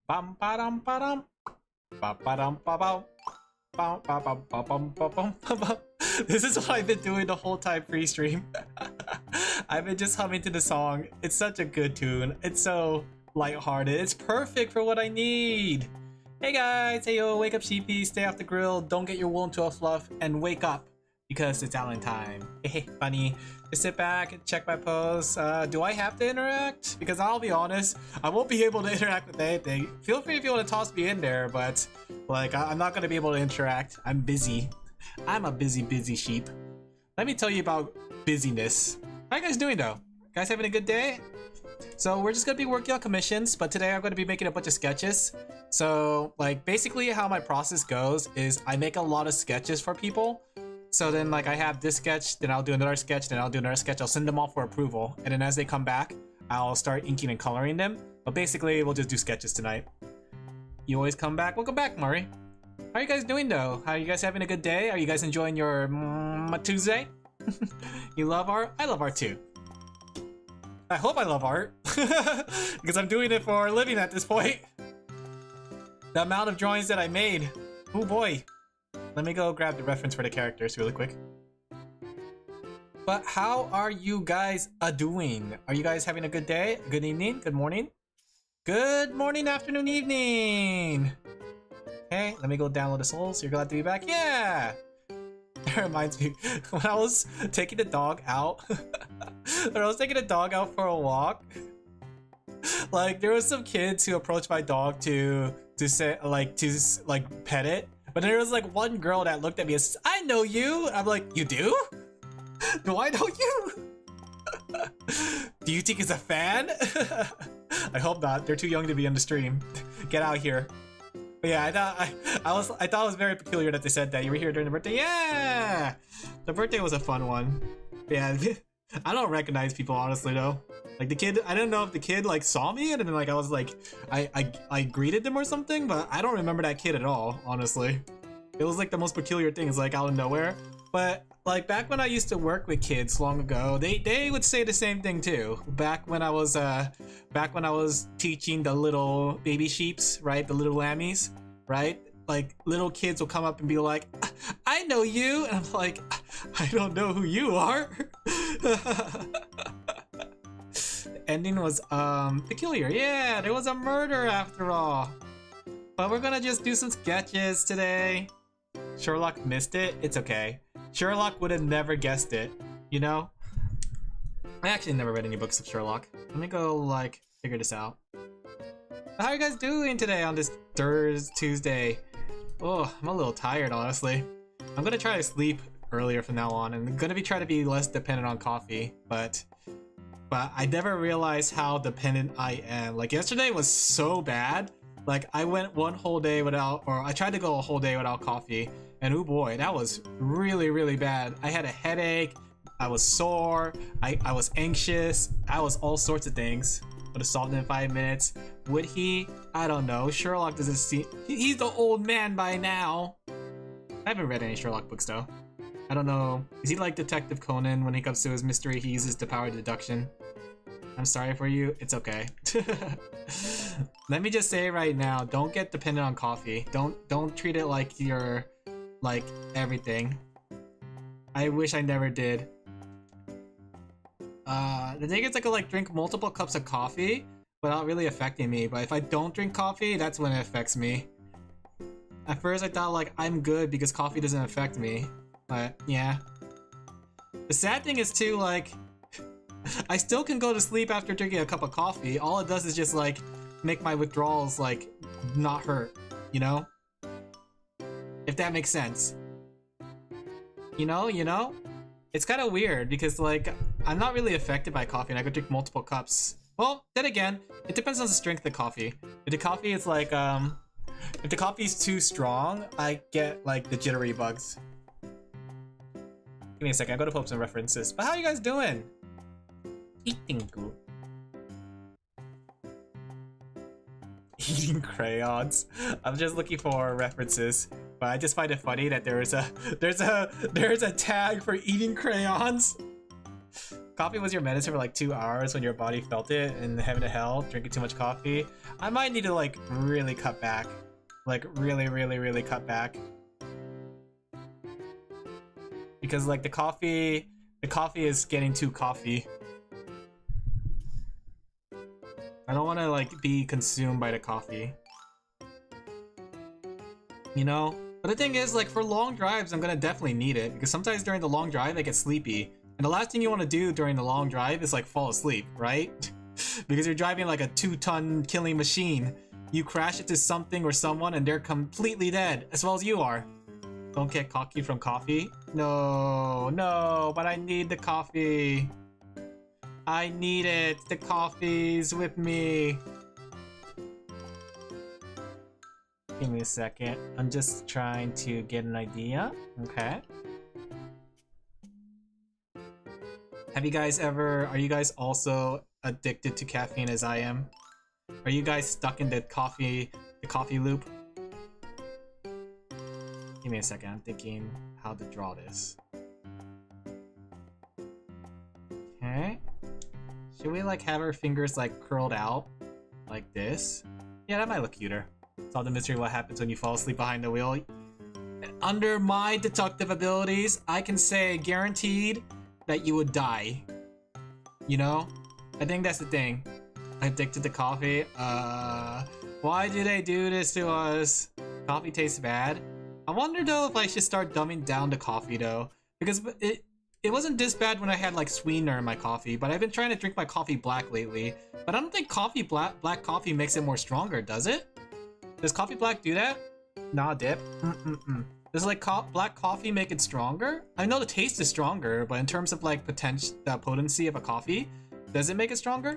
Bum ba dum ba dum. Ba ba dum ba bum. Bum ba bum ba bum ba bum ba bum. This is what I've been doing the whole time pre-stream. I've been just humming to the song. It's such a good tune. It's so lighthearted. It's perfect for what I need. Hey guys, hey yo, wake up sheepy, stay off the grill, don't get your wool into a fluff, and wake up because it's Allen time. Hey, funny. Just sit back and check my posts. Do I have to interact? Because I'll be honest, I won't be able to interact with anything. Feel free if you want to toss me in there, but like I'm not gonna be able to interact. I'm busy. I'm a busy sheep. Let me tell you about busyness. How you guys doing though? Guys having a good day? So we're just gonna be working on commissions, but today I'm gonna be making a bunch of sketches. So like basically how my process goes is I make a lot of sketches for people. So then like I have this sketch, then I'll do another sketch, then I'll do another sketch. I'll send them off for approval. And then as they come back, I'll start inking and coloring them. But basically we'll just do sketches tonight. You always come back. Welcome back, Murray. How are you guys doing though? Are you guys having a good day? Are you guys enjoying your Tuesday? You love art? I love art too. I hope I love art. Because I'm doing it for a living at this point. The amount of drawings that I made. Oh boy. Let me go grab the reference for the characters really quick. But how are you guys doing? Are you guys having a good day? Good evening? Good morning? Good morning, afternoon, evening! Okay, let me go download the souls. You're glad to be back? Yeah! That reminds me, when I was taking the dog out, for a walk, like there was some kids who approached my dog to pet it, but there was like one girl that looked at me and says, "I know you." I'm like, "You do? Do I know you? Do you think it's a fan?" I hope not. They're too young to be on the stream. Get out here. But yeah, I thought it was very peculiar that they said that you were here during the birthday. Yeah, the birthday was a fun one. Yeah, I don't recognize people honestly though. Like the kid, I don't know if the kid like saw me and then like I was like I greeted them or something, but I don't remember that kid at all. Honestly, it was like the most peculiar thing. It's like out of nowhere. But like back when I used to work with kids long ago, they would say the same thing too. Back when I was teaching the little baby sheeps, right? The little lammies, right? Like little kids will come up and be like, "I know you," and I'm like, "I don't know who you are." The ending was peculiar. Yeah, there was a murder after all. But we're gonna just do some sketches today. Sherlock missed it. It's okay. Sherlock would have never guessed it, you know? I actually never read any books of Sherlock. Let me go, like, figure this out. How are you guys doing today on this Tuesday? Oh, I'm a little tired, honestly. I'm gonna try to sleep earlier from now on, and I'm gonna try to be less dependent on coffee, but I never realized how dependent I am. Like, yesterday was so bad. Like, I went one whole day without, or I tried to go a whole day without coffee, and oh boy, that was really, really bad. I had a headache, I was sore, I was anxious, I was all sorts of things. Would have solved it in 5 minutes. Would he? I don't know. Sherlock doesn't seem... He's the old man by now. I haven't read any Sherlock books though. I don't know. Is he like Detective Conan? When he comes to his mystery, he uses the power of deduction. I'm sorry for you. It's okay. Let me just say right now, don't get dependent on coffee. Don't treat it like you're like everything. I wish I never did. The thing is I could like drink multiple cups of coffee without really affecting me, but if I don't drink coffee, that's when it affects me. At first I thought like I'm good because coffee doesn't affect me, but yeah. The sad thing is too, like, I still can go to sleep after drinking a cup of coffee. All it does is just like make my withdrawals like not hurt, you know? If that makes sense. You know? It's kind of weird because like I'm not really affected by coffee and I could drink multiple cups. Well, then again, it depends on the strength of the coffee. If the coffee is like if the coffee is too strong, I get like the jittery bugs. Give me a second, I'm gonna pull up some references. But how are you guys doing? Eating good. Eating crayons. I'm just looking for references, but I just find it funny that there's a tag for eating crayons. coffee was your medicine for like 2 hours when your body felt it in heaven to hell, drinking too much coffee, I might need to like really cut back. Like really cut back. Because like the coffee is getting too coffee. I don't want to like be consumed by the coffee. You know? But the thing is, like for long drives, I'm gonna definitely need it because sometimes during the long drive I get sleepy. And the last thing you want to do during the long drive is like fall asleep, right? Because you're driving like a 2-ton killing machine. You crash into something or someone and they're completely dead, as well as you are. Don't get cocky from coffee. No, but I need the coffee. I need it. The coffee's with me. Give me a second. I'm just trying to get an idea. Okay. Have you guys are you guys also addicted to caffeine as I am? Are you guys stuck in the coffee loop? Give me a second, I'm thinking how to draw this. Okay. Should we like have our fingers like curled out? Like this? Yeah, that might look cuter. Solve the mystery of what happens when you fall asleep behind the wheel. Under my deductive abilities, I can say guaranteed that you would die. You know? I think that's the thing. Addicted to coffee? Why do they do this to us? Coffee tastes bad. I wonder though if I should start dumbing down the coffee though. Because it wasn't this bad when I had like sweetener in my coffee, but I've been trying to drink my coffee black lately. But I don't think black coffee makes it more stronger, does it? Does coffee black do that? Nah, dip. Does like black coffee make it stronger? I know the taste is stronger, but in terms of like potency of a coffee, does it make it stronger?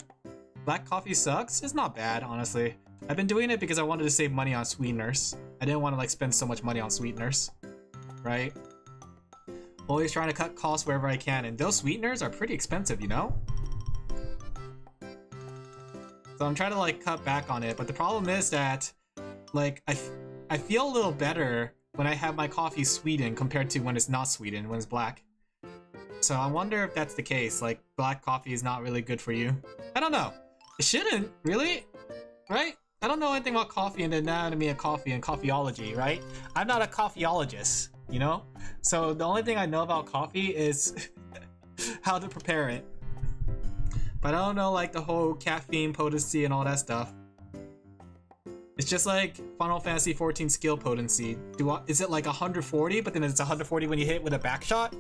Black coffee sucks? It's not bad, honestly. I've been doing it because I wanted to save money on sweeteners. I didn't want to like spend so much money on sweeteners, right? Always trying to cut costs wherever I can, and those sweeteners are pretty expensive, you know? So I'm trying to like cut back on it, but the problem is that like I feel a little better when I have my coffee sweetened compared to when it's not sweetened, when it's black. So I wonder if that's the case, like black coffee is not really good for you. I don't know. It shouldn't, really, right? I don't know anything about coffee and the anatomy of coffee and coffeeology, right? I'm not a coffeeologist, you know? So the only thing I know about coffee is how to prepare it. But I don't know like the whole caffeine potency and all that stuff. It's just like Final Fantasy 14 skill potency. Is it like 140, but then it's 140 when you hit with a back shot?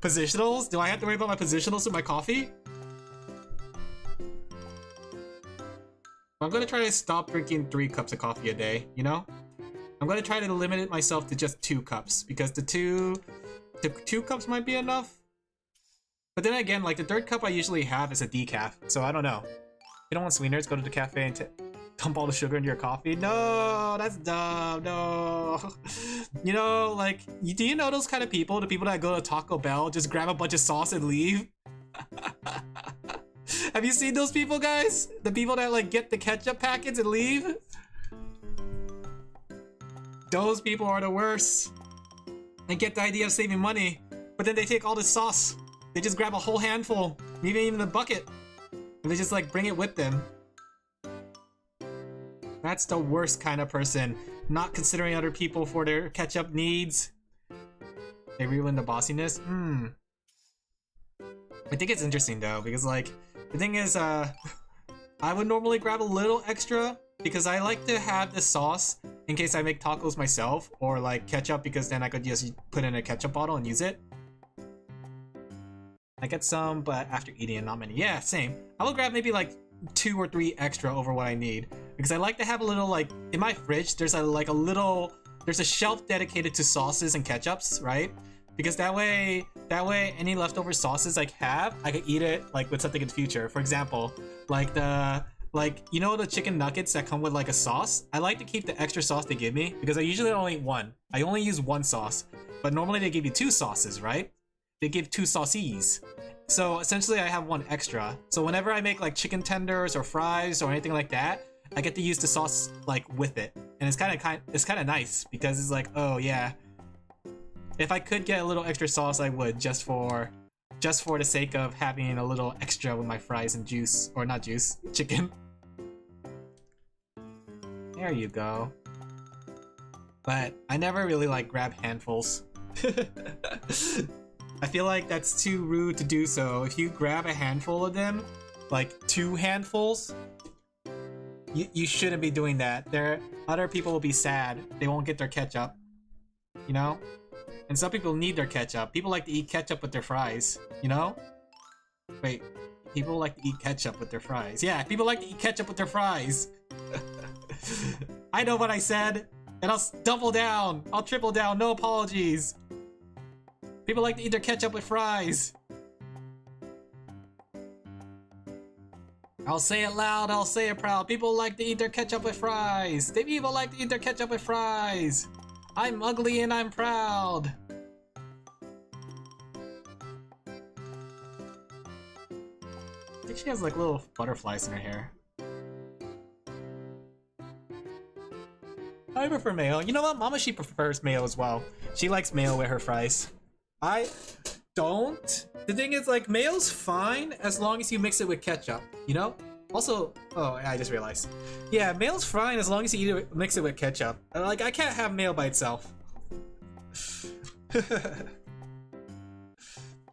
Positionals? Do I have to worry about my positionals with my coffee? I'm gonna try to stop drinking 3 cups of coffee a day, you know? I'm gonna try to limit it myself to just 2 cups, because the two cups might be enough. But then again, like the 3rd cup I usually have is a decaf, so I don't know. You don't want sweeteners, go to the cafe and dump all the sugar into your coffee? No, that's dumb, no. You know, like, do you know those kind of people? The people that go to Taco Bell, just grab a bunch of sauce and leave? Have you seen those people, guys? The people that like get the ketchup packets and leave? Those people are the worst. They get the idea of saving money, but then they take all the sauce. They just grab a whole handful, even a bucket, and they just like bring it with them. That's the worst kind of person. Not considering other people for their ketchup needs. They ruin the bossiness? I think it's interesting though, because like, the thing is, I would normally grab a little extra because I like to have the sauce in case I make tacos myself, or like ketchup because then I could just put in a ketchup bottle and use it. I get some, but after eating it, not many. Yeah, same. I will grab maybe like 2 or 3 extra over what I need because I like to have a little like in my fridge. There's there's a shelf dedicated to sauces and ketchups, right? Because that way any leftover sauces I have, I could eat it like with something in the future. For example, like you know the chicken nuggets that come with like a sauce? I like to keep the extra sauce they give me because I usually only eat one. I only use 1 sauce, but normally they give you 2 sauces, right? They give 2 sauces. So essentially I have 1 extra. So whenever I make like chicken tenders or fries or anything like that, I get to use the sauce like with it. And it's kind of nice because it's like, oh yeah, if I could get a little extra sauce, I would just for just for the sake of having a little extra with my fries and juice, or not juice, chicken. There you go. But I never really like grab handfuls. I feel like that's too rude to do so. If you grab a handful of them, like 2 handfuls, you shouldn't be doing that. Other people will be sad. They won't get their ketchup. You know? And some people need their ketchup. People like to eat ketchup with their fries. You know? Wait. People like to eat ketchup with their fries. Yeah, people like to eat ketchup with their fries. I know what I said. And I'll double down. I'll triple down. No apologies. People like to eat their ketchup with fries. I'll say it loud, I'll say it proud. People like to eat their ketchup with fries. They people like to eat their ketchup with fries. I'm ugly and I'm proud. I think she has like little butterflies in her hair. I prefer mayo. You know what? Mama, she prefers mayo as well. She likes mayo with her fries. I don't. The thing is, like, mayo's fine as long as you mix it with ketchup, you know? Also, oh, I just realized. Yeah, mayo's fine as long as you mix it with ketchup. Like, I can't have mayo by itself.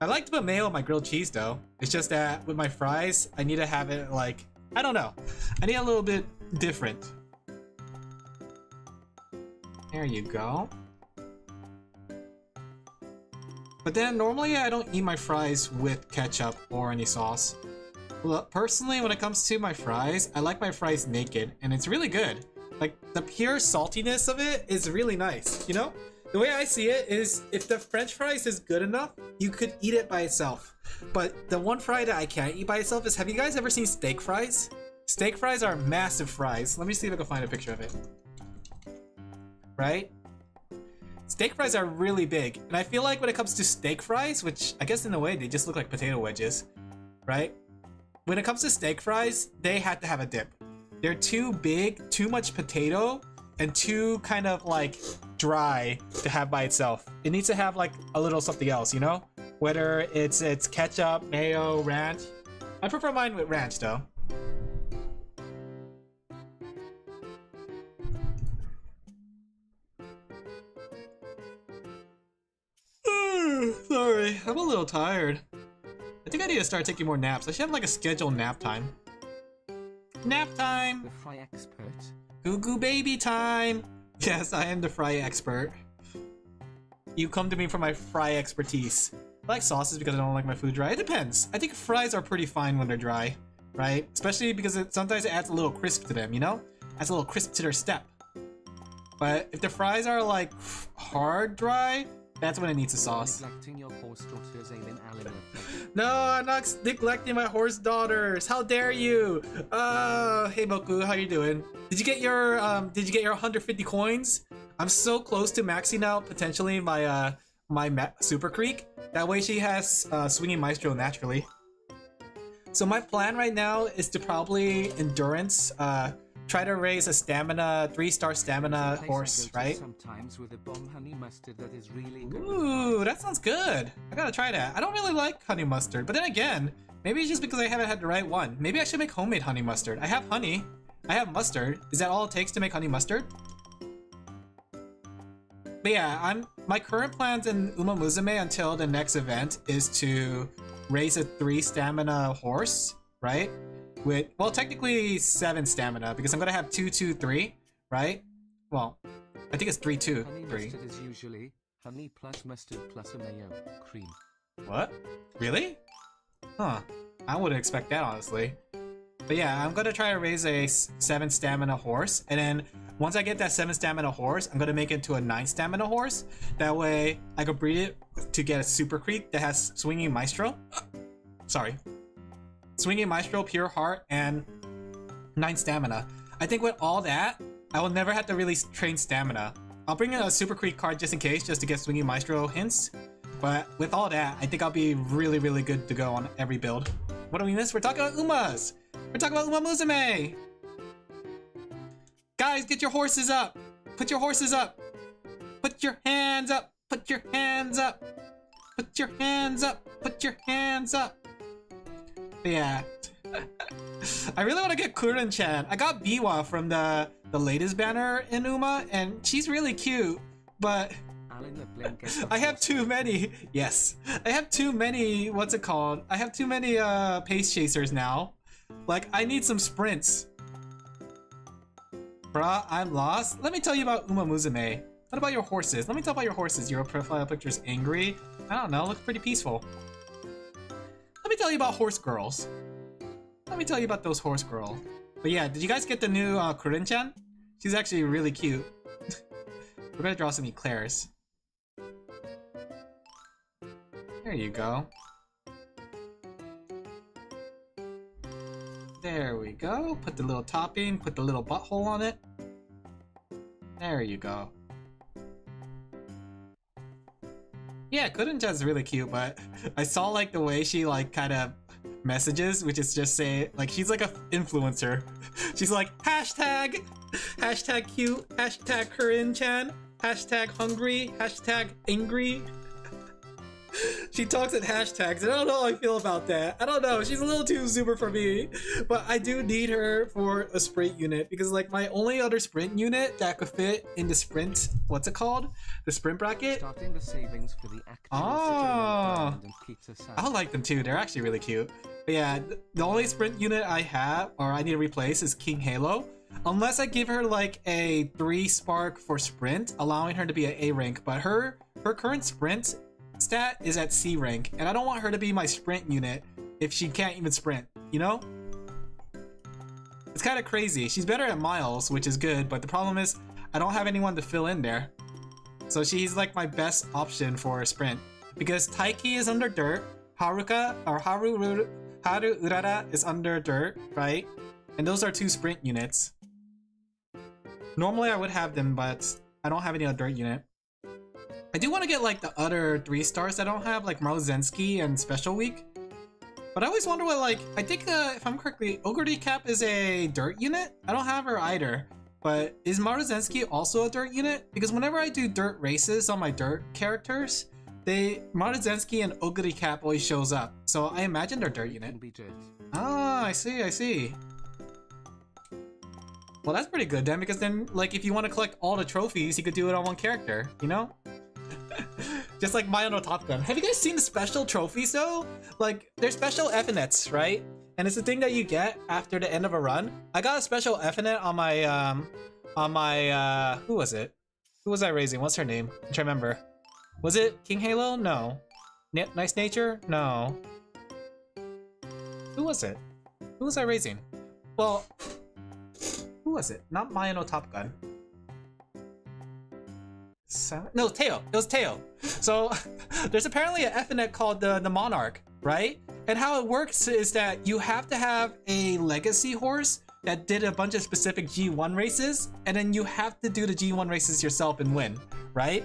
I like to put mayo on my grilled cheese, though. It's just that with my fries, I need to have it, like, I don't know. I need a little bit different. There you go. But then normally I don't eat my fries with ketchup or any sauce. Well, personally, when it comes to my fries, I like my fries naked, and it's really good. Like, the pure saltiness of it is really nice, you know? The way I see it is, if the french fries is good enough, you could eat it by itself. But the one fry that I can't eat by itself is, have you guys ever seen steak fries? Steak fries are massive fries. Let me see if I can find a picture of it. Right? Steak fries are really big, and I feel like when it comes to steak fries, which I guess in a way they just look like potato wedges, right? When it comes to steak fries, they had to have a dip. They're too big, too much potato, and too kind of like dry to have by itself. It needs to have like a little something else, you know? Whether it's ketchup, mayo, ranch. I prefer mine with ranch though. Sorry, I'm a little tired. I think I need to start taking more naps. I should have like a scheduled nap time. Nap time! The fry expert. Goo goo baby time! Yes, I am the fry expert. You come to me for my fry expertise. I like sauces because I don't like my food dry. It depends. I think fries are pretty fine when they're dry, right? Especially because sometimes it adds a little crisp to them, you know? Adds a little crisp to their step. But if the fries are like hard dry, that's when it needs a sauce. Neglecting your horse daughters, Alin Laphel. No, I'm not neglecting my horse daughters. How dare you? Hey Boku, how you doing? Did you get your 150 coins? I'm so close to maxing out potentially my Super Creek. That way she has Swinging Maestro naturally. So my plan right now is to probably endurance. Try to raise a stamina, 3-star stamina horse, right? Sometimes with a bomb honey mustard that is really good. Ooh, that sounds good. I gotta try that. I don't really like honey mustard, but then again, maybe it's just because I haven't had the right one. Maybe I should make homemade honey mustard. I have honey. I have mustard. Is that all it takes to make honey mustard? But yeah, my current plans in Uma Musume until the next event is to raise a 3 stamina horse, right? With, well, technically 7 stamina because I'm gonna have 2, 2, 3, right? Well, I think it's 3, 2, 3. Honey mustard is usually honey plus mustard plus a mayo cream. What? Really? Huh. I wouldn't expect that, honestly. But yeah, I'm gonna try to raise a 7 stamina horse, and then once I get that 7 stamina horse, I'm gonna make it into a 9 stamina horse. That way, I could breed it to get a Super Creek that has Swinging Maestro. Sorry. Swinging Maestro, Pure Heart, and 9 stamina. I think with all that, I will never have to really train stamina. I'll bring in a Super Creek card just in case, just to get Swinging Maestro hints. But with all that, I think I'll be really, really good to go on every build. What do we miss? We're talking about Umas! We're talking about Uma Musume! Guys, get your horses up! Put your horses up! Put your hands up! Put your hands up! Put your hands up! Put your hands up. But yeah. I really want to get Kuren-chan. I got Biwa from the latest banner in Uma, and she's really cute, but I have too many. Yes, I have too many. What's it called? I have too many pace chasers now. Like, I need some sprints. Bruh, I'm lost. Let me tell you about Uma Musume. What about your horses? Let me tell about your horses. Your profile picture's angry. I don't know. Looks pretty peaceful. Let me tell you about horse girls. Let me tell you about those horse girls. But yeah, did you guys get the new Kuren-chan? She's actually really cute. We're gonna draw some eclairs. There you go. There we go. Put the little topping, put the little butthole on it. There you go. Yeah, Kuren-chan's really cute, but I saw like the way she like kind of messages, which is just say like she's like a influencer. She's like hashtag cute, hashtag Kuren-chan, hashtag hungry, hashtag angry. She talks in hashtags, and I don't know how I feel about that. I don't know, she's a little too super for me. But I do need her for a sprint unit, because like my only other sprint unit that could fit in the sprint, what's it called? The sprint bracket? Starting the savings for the Oh, I like them too, they're actually really cute. But yeah, the only sprint unit I have, or I need to replace, is King Halo. Unless I give her like a 3 spark for sprint, allowing her to be an A rank, but her current sprint stat is at C rank, and I don't want her to be my sprint unit if she can't even sprint, you know? It's kind of crazy. She's better at miles, which is good, but the problem is I don't have anyone to fill in there. So she's like my best option for a sprint. Because Taiki is under dirt, Haruka or Haru Urara is under dirt, right? And those are 2 sprint units. Normally I would have them, but I don't have any other dirt unit. I do want to get like the other 3 stars I don't have, like Maruzensky and Special Week. But I always wonder what, like, I think if I'm correctly, Ogre Cap is a dirt unit? I don't have her either. But is Maruzensky also a dirt unit? Because whenever I do dirt races on my dirt characters, Maruzensky and Ogre Cap always shows up. So I imagine they're dirt unit. Ah, I see. Well, that's pretty good then, because then, like, if you want to collect all the trophies, you could do it on one character, you know? Just like Maya no Top Gun. Have you guys seen the special trophies though? Like, they're special FNETs, right? And it's the thing that you get after the end of a run. I got a special FNET on my, who was it? Who was I raising? What's her name? I'm trying to remember. Was it King Halo? No. Nice Nature? No. Who was it? Who was I raising? Well, who was it? Not Maya no Top Gun. No, Teo. It was Teo. So there's apparently an FNET called the Monarch, right? And how it works is that you have to have a legacy horse that did a bunch of specific G1 races, and then you have to do the G1 races yourself and win, right?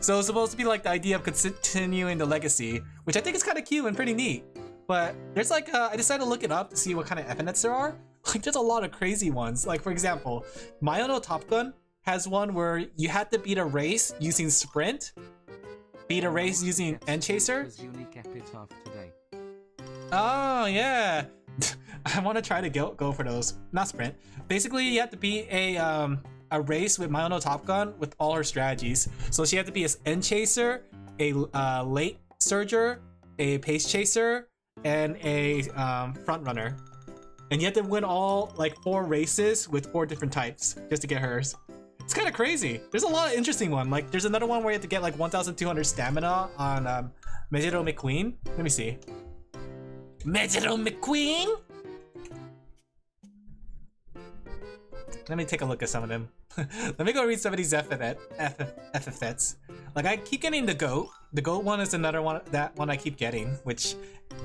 So it's supposed to be like the idea of continuing the legacy, which I think is kind of cute and pretty neat. But there's like, I decided to look it up to see what kind of FNETs there are. Like, there's a lot of crazy ones. Like, for example, Maya no Top Gun has one where you had to beat a race using sprint, beat a race using End Chaser. Oh yeah, I want to try to go for those. Not sprint. Basically, you have to beat a race with Maya no Top Gun with all her strategies. So she had to be an End Chaser, a late surger, a pace chaser, and a front runner. And you have to win all like 4 races with 4 different types just to get hers. It's kind of crazy. There's a lot of interesting one. Like, there's another one where you have to get like 1,200 stamina on Mejiro McQueen. Let me see. Mejiro McQueen? Let me take a look at some of them. Let me go read some of these FFets. Like, I keep getting the GOAT. The GOAT one is another one, that one I keep getting, which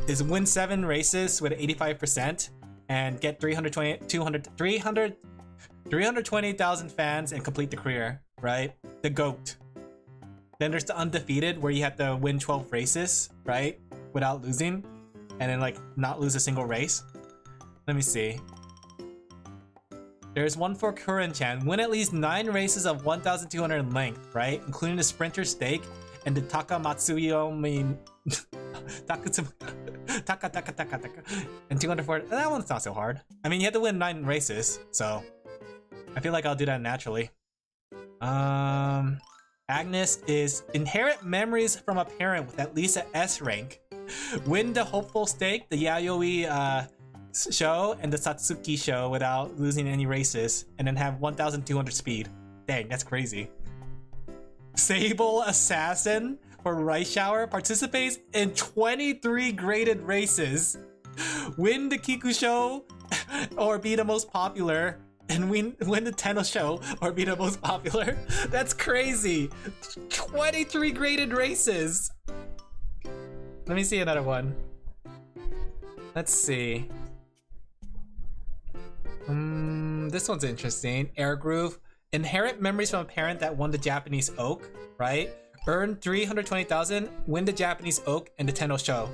is win 7 races with 85% and get 320,000 fans and complete the career, right? The GOAT. Then there's the undefeated where you have to win 12 races, right? Without losing, and then like not lose a single race. Let me see. There's one for Kuren-chan. Win at least 9 races of 1,200 in length, right? Including the Sprinter Stake and the Taka Matsuyomi Takutsumu. Taka. And 240. That one's not so hard. I mean, you have to win 9 races, so I feel like I'll do that naturally. Agnes is inherit memories from a parent with at least an S rank. Win the hopeful stake, the Yayoi show, and the Satsuki show without losing any races, and then have 1,200 speed. Dang, that's crazy. Sable Assassin for Rice Shower participates in 23 graded races. Win the Kiku show or be the most popular, and win the Tenno show or be the most popular. That's crazy. 23 graded races. Let me see another one. Let's see. This one's interesting. Air Groove. Inherit memories from a parent that won the Japanese Oak, right? Earn 320,000, win the Japanese Oak, and the Tenno show.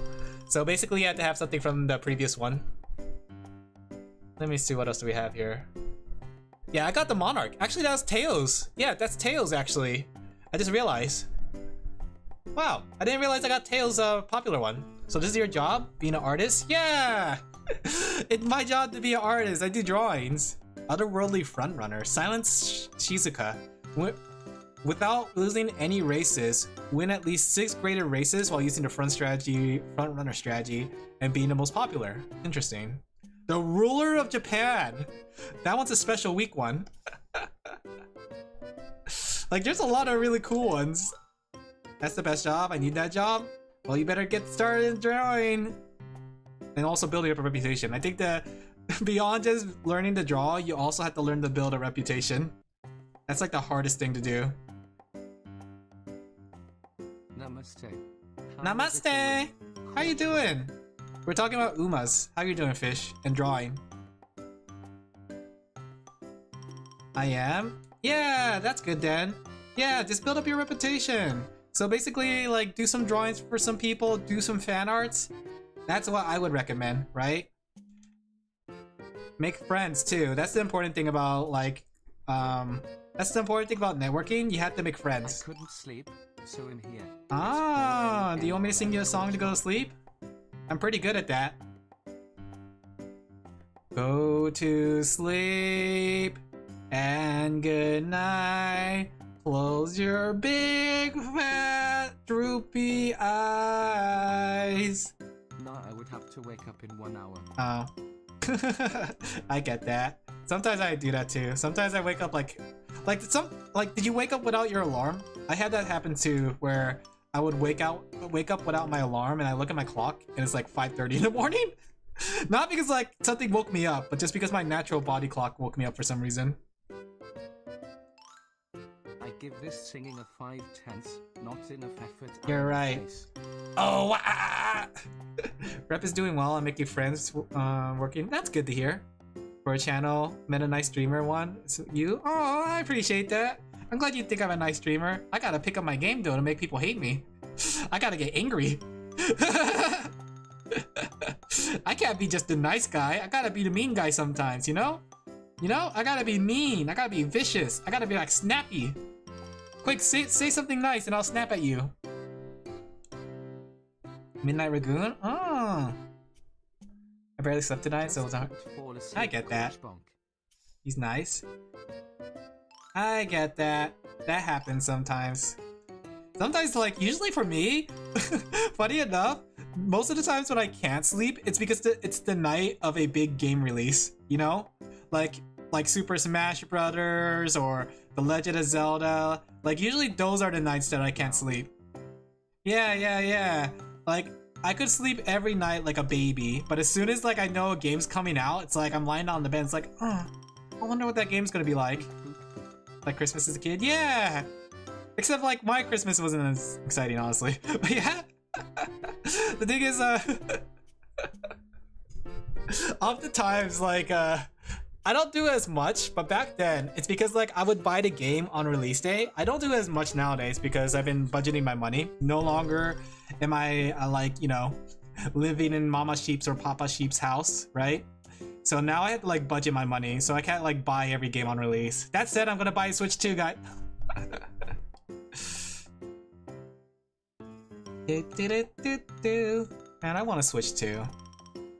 So basically you had to have something from the previous one. Let me see what else do we have here. Yeah, I got the Monarch. Actually, that was Tails. Yeah, that's Tails actually. I just realized. Wow, I didn't realize I got Tails' popular one. So this is your job? Being an artist? Yeah! It's my job to be an artist. I do drawings. Otherworldly frontrunner. Silence Shizuka. Without losing any races, win at least 6 graded races while using the frontrunner strategy, and being the most popular. Interesting. The Ruler of Japan. That one's a special week one. Like, there's a lot of really cool ones. That's the best job. I need that job. Well, you better get started drawing. And also building up a reputation. I think that beyond just learning to draw, you also have to learn to build a reputation. That's like the hardest thing to do. Namaste. Namaste! How you doing? We're talking about Umas. How you doing, Fish? And drawing. I am? Yeah, that's good, Dan. Yeah, just build up your reputation. So basically, like, do some drawings for some people, do some fan arts. That's what I would recommend, right? Make friends too. That's the important thing about, like, that's the important thing about networking. You have to make friends. I couldn't sleep, so in here. Ah, do you want me to sing you a song to go to sleep? I'm pretty good at that. Go to sleep and good night. Close your big fat droopy eyes. No, I would have to wake up in 1 hour. Oh. I get that. Sometimes I do that too. Sometimes I wake up like did you wake up without your alarm? I had that happen too, where I would wake up without my alarm, and I look at my clock and it's like 5:30 in the morning. Not because like something woke me up, but just because my natural body clock woke me up for some reason. I give this singing a 5/10, not enough effort. You're right. Oh, Rep is doing well. I'm making friends working. That's good to hear. For a channel, met a nice streamer one. So you? Oh, I appreciate that. I'm glad you think I'm a nice streamer. I gotta pick up my game though to make people hate me. I gotta get angry. I can't be just the nice guy. I gotta be the mean guy sometimes, you know? You know? I gotta be mean. I gotta be vicious. I gotta be like snappy. Quick, say something nice and I'll snap at you. Midnight Ragoon? Oh. I barely slept tonight, so it was hard. I get that. He's nice. I get that. That happens sometimes. Sometimes, like, usually for me, funny enough, most of the times when I can't sleep, it's because it's the night of a big game release, you know? Like Super Smash Brothers or The Legend of Zelda. Like, usually those are the nights that I can't sleep. Yeah. Like, I could sleep every night like a baby, but as soon as like I know a game's coming out, it's like I'm lying down on the bed, it's like, I wonder what that game's gonna be like. Like Christmas as a kid? Yeah! Except like my Christmas wasn't as exciting, honestly. But yeah! The thing is, oftentimes, like, I don't do as much, but back then, it's because like I would buy the game on release day. I don't do as much nowadays because I've been budgeting my money. No longer am I like, you know, living in Mama Sheep's or Papa Sheep's house, right? So now I have to like budget my money, so I can't like buy every game on release. That said, I'm gonna buy a Switch 2, guys. Man, I want to switch too.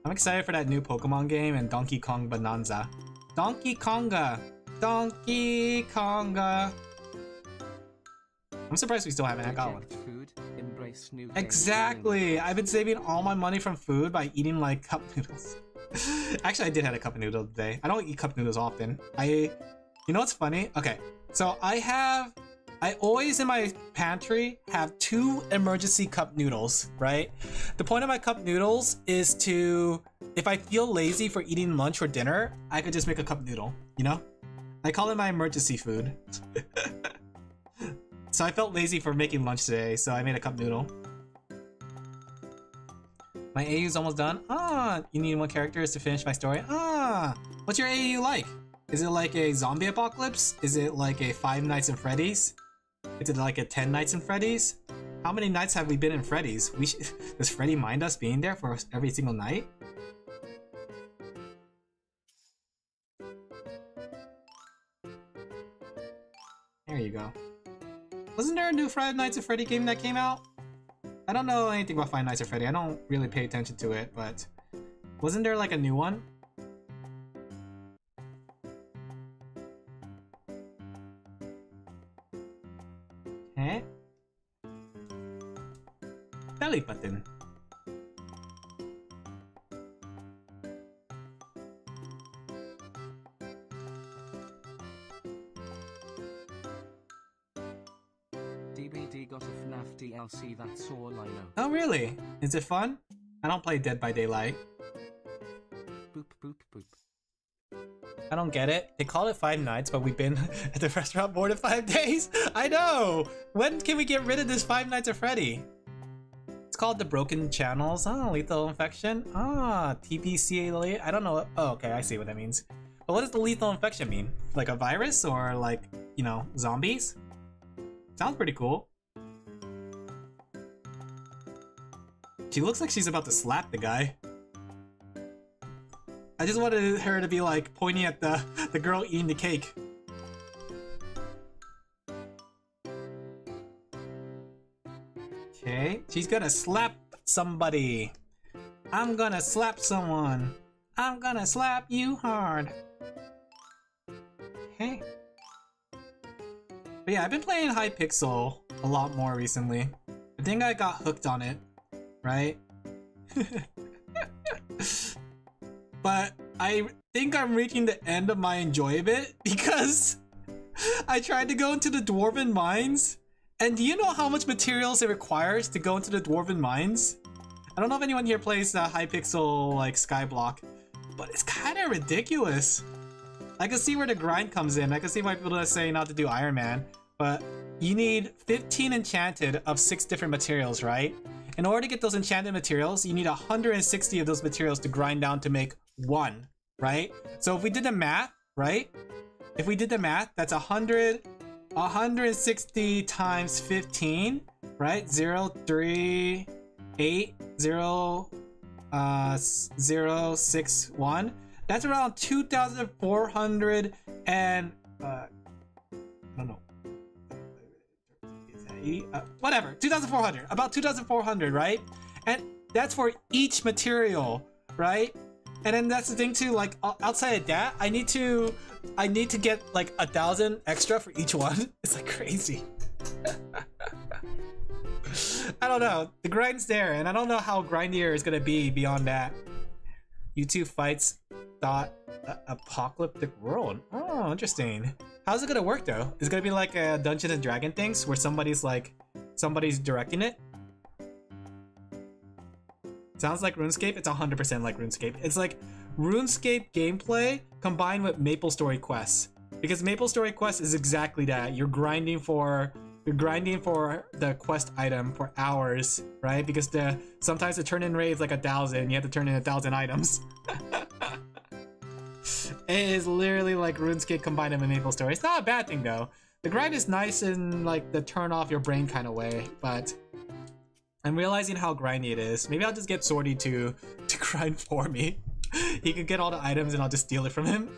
I'm excited for that new Pokemon game and Donkey Kong Bonanza. Donkey Konga! Donkey Konga! I'm surprised we still haven't got one. Food, embrace new Exactly! I've been saving all my money from food by eating like cup noodles. Actually, I did have a cup noodle today. I don't eat cup noodles often. You know what's funny? Okay, so I always in my pantry have 2 emergency cup noodles, right? The point of my cup noodles is to, if I feel lazy for eating lunch or dinner, I could just make a cup noodle, you know? I call it my emergency food. So I felt lazy for making lunch today, so I made a cup noodle. My AU's almost done. Ah, you need 1 character to finish my story. Ah, what's your AU like? Is it like a zombie apocalypse? Is it like a 5 Nights at Freddy's? Is it like a 10 Nights in Freddy's? How many nights have we been in Freddy's? Does Freddy mind us being there for every single night? There you go. Wasn't there a new Five Nights at Freddy game that came out? I don't know anything about Five Nights at Freddy. I don't really pay attention to it, but wasn't there like a new one? Eh? Belly button. DBD got a FNAF DLC, that's all I know. Oh really? Is it fun? I don't play Dead by Daylight. Boop boop boop. I don't get it. They call it 5 nights, but we've been at the restaurant more than 5 days. I know! When can we get rid of this 5 Nights at Freddy? It's called the Broken Channels. Oh, lethal infection. Ah, TPCA. I don't know. Oh, okay, I see what that means. But what does the lethal infection mean? Like a virus or like, you know, zombies? Sounds pretty cool. She looks like she's about to slap the guy. I just wanted her to be like pointing at the girl eating the cake. Okay, she's gonna slap somebody. I'm gonna slap someone. I'm gonna slap you hard. Okay. But yeah, I've been playing Hypixel a lot more recently. I think I got hooked on it, right? But I think I'm reaching the end of my enjoyment because I tried to go into the Dwarven Mines. And do you know how much materials it requires to go into the Dwarven Mines? I don't know if anyone here plays Hypixel like Skyblock, but it's kind of ridiculous. I can see where the grind comes in. I can see why people are saying not to do Iron Man, but you need 15 enchanted of 6 different materials, right? In order to get those enchanted materials, you need 160 of those materials to grind down to make 1, right? So if we did the math, right? If we did the math, that's 160 times 15, right? 0, 3, 8, 0, 0, 6, 1. That's around 2,400 and I don't know. Whatever, 2,400, about 2,400, right? And that's for each material, right? And then that's the thing too, like outside of that, I need to get like 1,000 extra for each one. It's like crazy. I don't know, the grind's there, and I don't know how grindier it's gonna be beyond that. YouTube fights apocalyptic world. Oh, interesting. How's it gonna work though? Is it gonna be like a Dungeons and Dragon things where somebody's directing it? Sounds like RuneScape. It's 100% like RuneScape. It's like RuneScape gameplay combined with MapleStory quests. Because MapleStory quest is exactly that. You're grinding for the quest item for hours, right? Because sometimes the turn-in rate is like 1,000. You have to turn in 1,000 items. It is literally like RuneScape combined with MapleStory. It's not a bad thing though. The grind is nice in like the turn off your brain kind of way, but I'm realizing how grindy it is. Maybe I'll just get Swordy to grind for me. He can get all the items and I'll just steal it from him.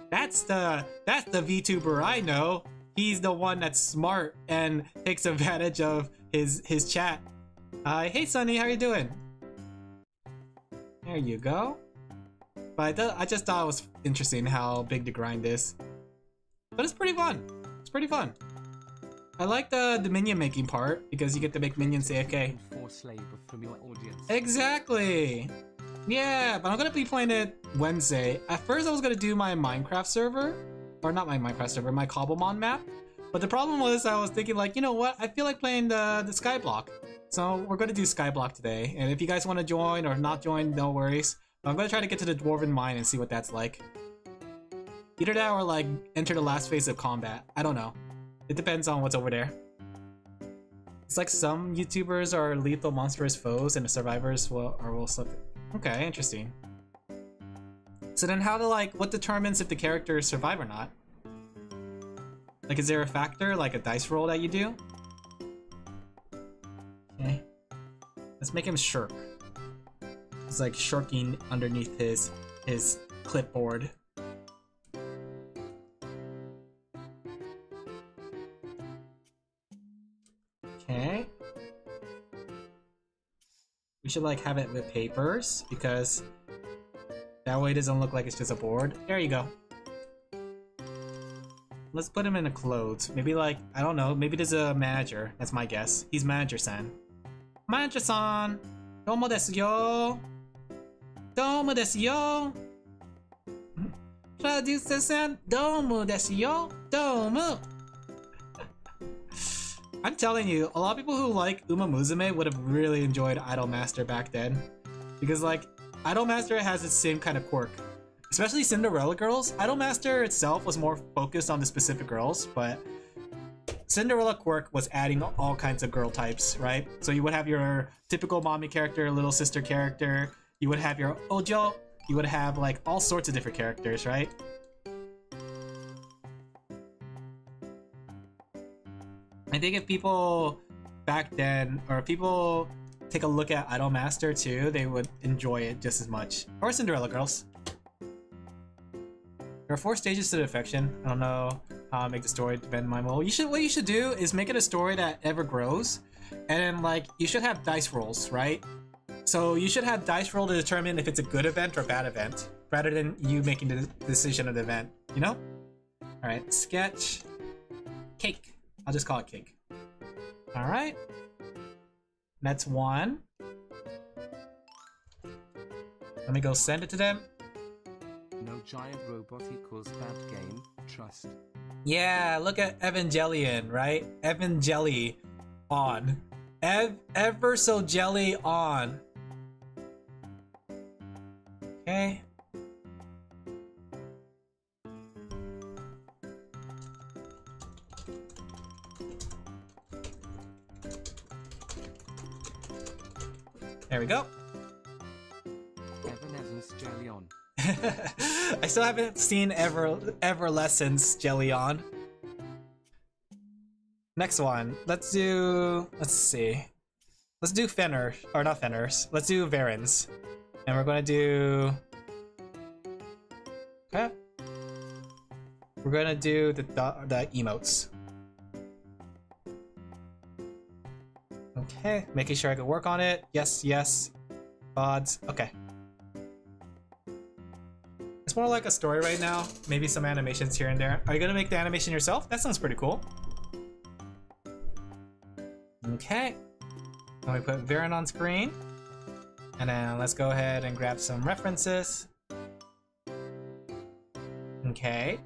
That's the VTuber I know. he's the one that's smart and takes advantage of his chat. Hey Sunny, how you doing? There you go. But I just thought it was interesting how big the grind is. But it's pretty fun. It's pretty fun. I like the minion making part because you get to make minions AFK. Force labor from your audience. Exactly. Yeah, but I'm gonna be playing it Wednesday. At first I was gonna do my Minecraft server. Or not my Minecraft server, my Cobblemon map. But the problem was I was thinking like, you know what? I feel like playing the Skyblock. So we're gonna do Skyblock today. And if you guys want to join or not join, no worries. But I'm gonna try to get to the Dwarven Mine and see what that's like. Either that or like enter the last phase of combat. I don't know. It depends on what's over there. It's like some YouTubers are lethal monstrous foes and the survivors will slip. Okay, interesting. So then how to like, what determines if the characters survive or not? Like is there a factor, like a dice roll that you do? Okay. Let's make him shirk. He's like shirking underneath his clipboard. Okay. We should like have it with papers because that way it doesn't look like it's just a board. There you go. Let's put him in a clothes. Maybe like, I don't know, maybe there's a manager. That's my guess. He's manager-san. Manager-san! Domo desu yo! Domo desu yo! Producer-san! Domo desu yo! Domo! I'm telling you, a lot of people who like Uma Musume would have really enjoyed Idolmaster back then. Because like, Idolmaster has its same kind of quirk. Especially Cinderella girls. Idolmaster itself was more focused on the specific girls, but Cinderella quirk was adding all kinds of girl types, right? So you would have your typical mommy character, little sister character, you would have your Ojo, you would have like all sorts of different characters, right? I think if people back then, or people take a look at Idolmaster too, they would enjoy it just as much. Or Cinderella girls. There are 4 stages to the affection. I don't know how to make the story depend on my role. What you should do is make it a story that ever grows, and then like you should have dice rolls, right? So you should have dice roll to determine if it's a good event or bad event, rather than you making the decision of the event. You know? All right, sketch, cake. I'll just call it cake. All right, that's 1. Let me go send it to them. No giant robot equals bad game, trust. Yeah, look at Evangelion, right? Evangelly on. Ever so jelly on. Okay. There we go. Evanescence jelly on. I still haven't seen Everlessence Jelly on. Next one. Let's see. Let's do Fenner, or not Fenners. Let's do Varens. And we're gonna do... Okay. We're gonna do the emotes. Okay, making sure I can work on it. Yes, yes. Odds. Okay. It's more like a story right now. Maybe some animations here and there. Are you gonna make the animation yourself? That sounds pretty cool. Okay. Let me put Varen on screen. And then let's go ahead and grab some references. Okay.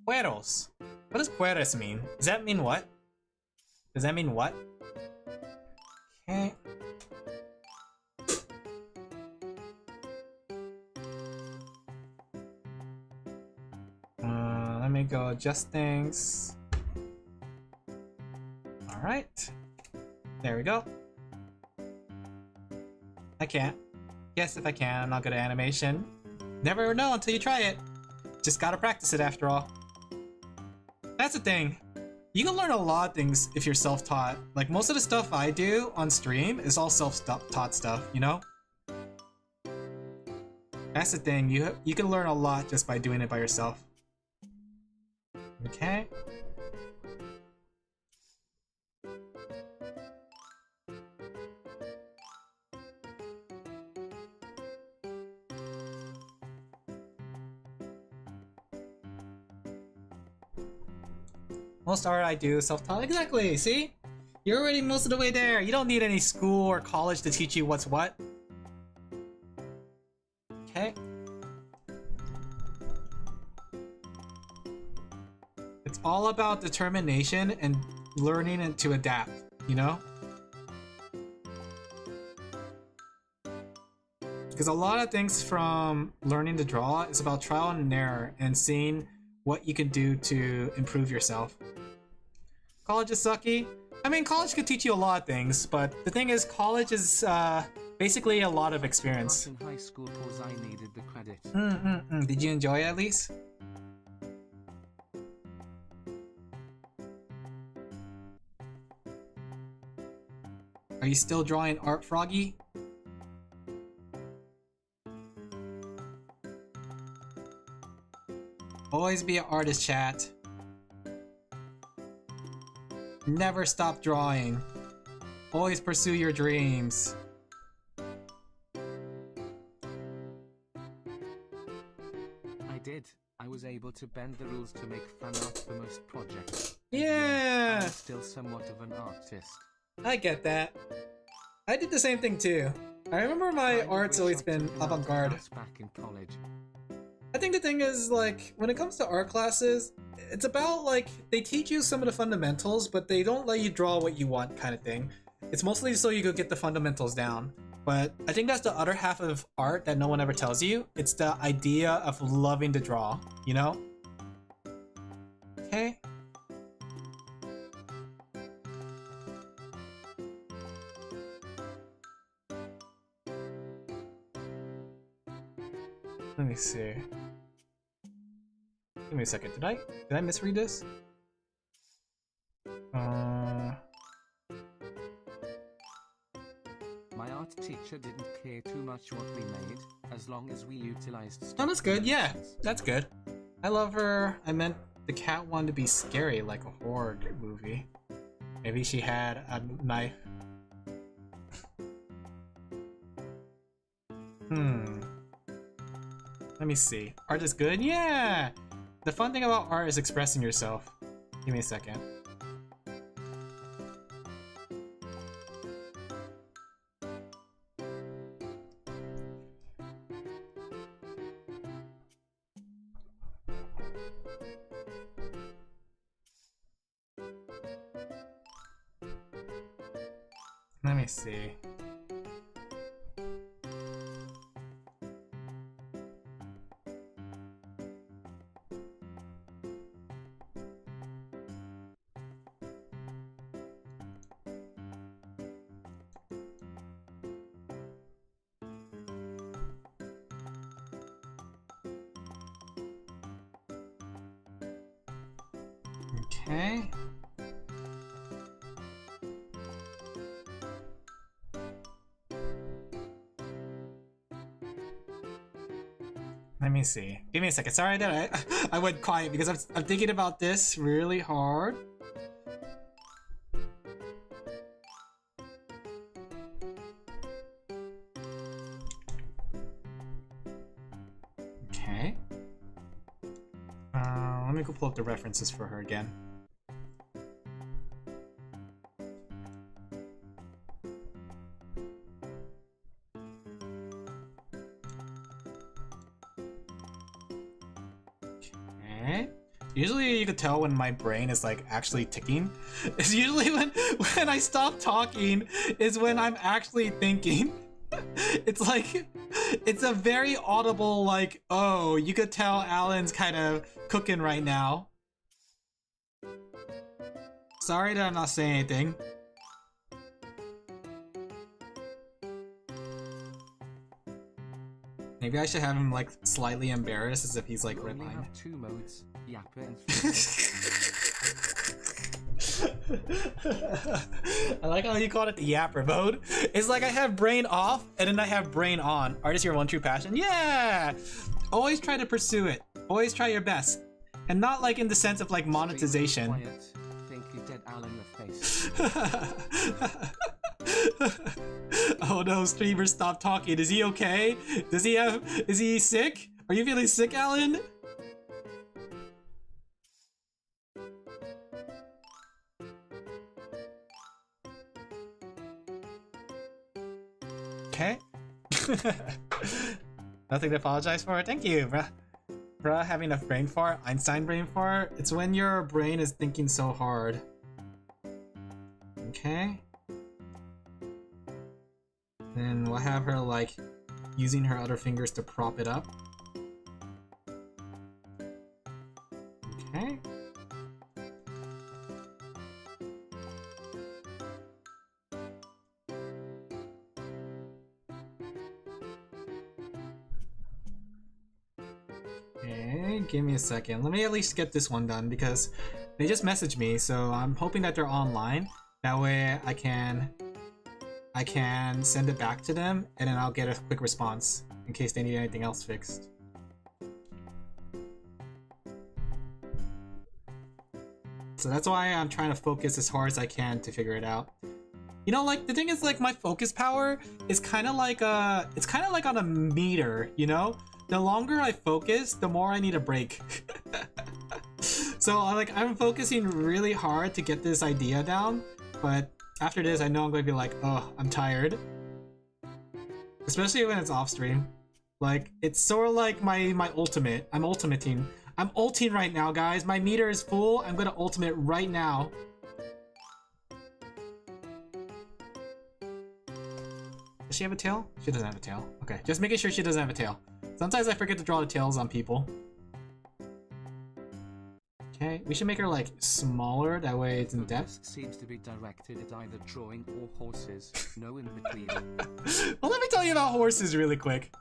Cueros. What does cueros mean? Does that mean what? Does that mean what? Okay. Let me go adjust things. Alright. There we go. I can't. Yes, if I can. I'm not good at animation. Never know until you try it. Just gotta practice it after all. That's the thing. You can learn a lot of things if you're self-taught. Like most of the stuff I do on stream is all self-taught stuff, you know? That's the thing. You can learn a lot just by doing it by yourself. Okay. Most art I do self-taught. Exactly, see? You're already most of the way there. You don't need any school or college to teach you what's what. Okay. It's all about determination and learning and to adapt, you know? Because a lot of things from learning to draw is about trial and error and seeing what you can do to improve yourself. College is sucky. I mean, college could teach you a lot of things, but the thing is, college is basically a lot of experience. In high school cause I needed the credit. Did you enjoy it at least? Are you still drawing art, Froggy? Always be an artist, chat. Never stop drawing. Always pursue your dreams. I did. I was able to bend the rules to make fan art for most projects. Yeah! I'm still somewhat of an artist. I get that. I did the same thing too. I remember my art's always been avant-garde. Back in college. I think the thing is, like, when it comes to art classes, it's about, like, they teach you some of the fundamentals, but they don't let you draw what you want kind of thing. It's mostly so you could get the fundamentals down. But I think that's the other half of art that no one ever tells you. It's the idea of loving to draw, you know? Okay. Let me see. Give me a second. Did I misread this? My art teacher didn't care too much what we made, as long as we utilized. Oh, that's good. Yeah, that's good. I love her. I meant the cat wanted to be scary, like a horror movie. Maybe she had a knife. Let me see. Art is good? Yeah! The fun thing about art is expressing yourself. Give me a second. Let me see. Okay. Let me see. Give me a second. Sorry that I went quiet because I'm thinking about this really hard. Okay. Let me go pull up the references for her again. Usually you could tell when my brain is like actually ticking. It's usually when I stop talking is when I'm actually thinking. It's like, it's a very audible like, oh, you could tell Alan's kind of cooking right now. Sorry that I'm not saying anything. Maybe I should have him like slightly embarrassed as if he's like redlining. redline. Have 2 modes, yapper and I like how you called it the yapper mode. It's like I have brain off and then I have brain on. Art is your one true passion. Yeah! Always try to pursue it. Always try your best. And not like in the sense of like monetization. Quiet. Think you dead Alin Laphel. Oh no, streamer, stop talking. Is he okay? Is he sick? Are you feeling sick, Alan? Okay. Nothing to apologize for. Thank you, bruh. Bruh, having a brain fart, Einstein brain fart. It's when your brain is thinking so hard. Okay. Then we'll have her like using her other fingers to prop it up. Okay. Okay, give me a second. Let me at least get this one done because they just messaged me, so I'm hoping that they're online. That way I can send it back to them and then I'll get a quick response in case they need anything else fixed. So that's why I'm trying to focus as hard as I can to figure it out. You know, like the thing is, like my focus power is kind of like it's kind of like on a meter, you know? The longer I focus, the more I need a break. So like I'm focusing really hard to get this idea down, but after this I know I'm going to be like, oh, I'm tired. Especially when it's off stream. Like it's sort of like my ultimate. I'm ultimating. I'm ulting right now, guys. My meter is full. I'm going to ultimate right now. Does she have a tail? She doesn't have a tail. Okay, just making sure she doesn't have a tail. Sometimes I forget to draw the tails on people. Okay, we should make her like smaller, that way it's in depth. Seems to be directed at either drawing or horses. No in between. Well, let me tell you about horses really quick.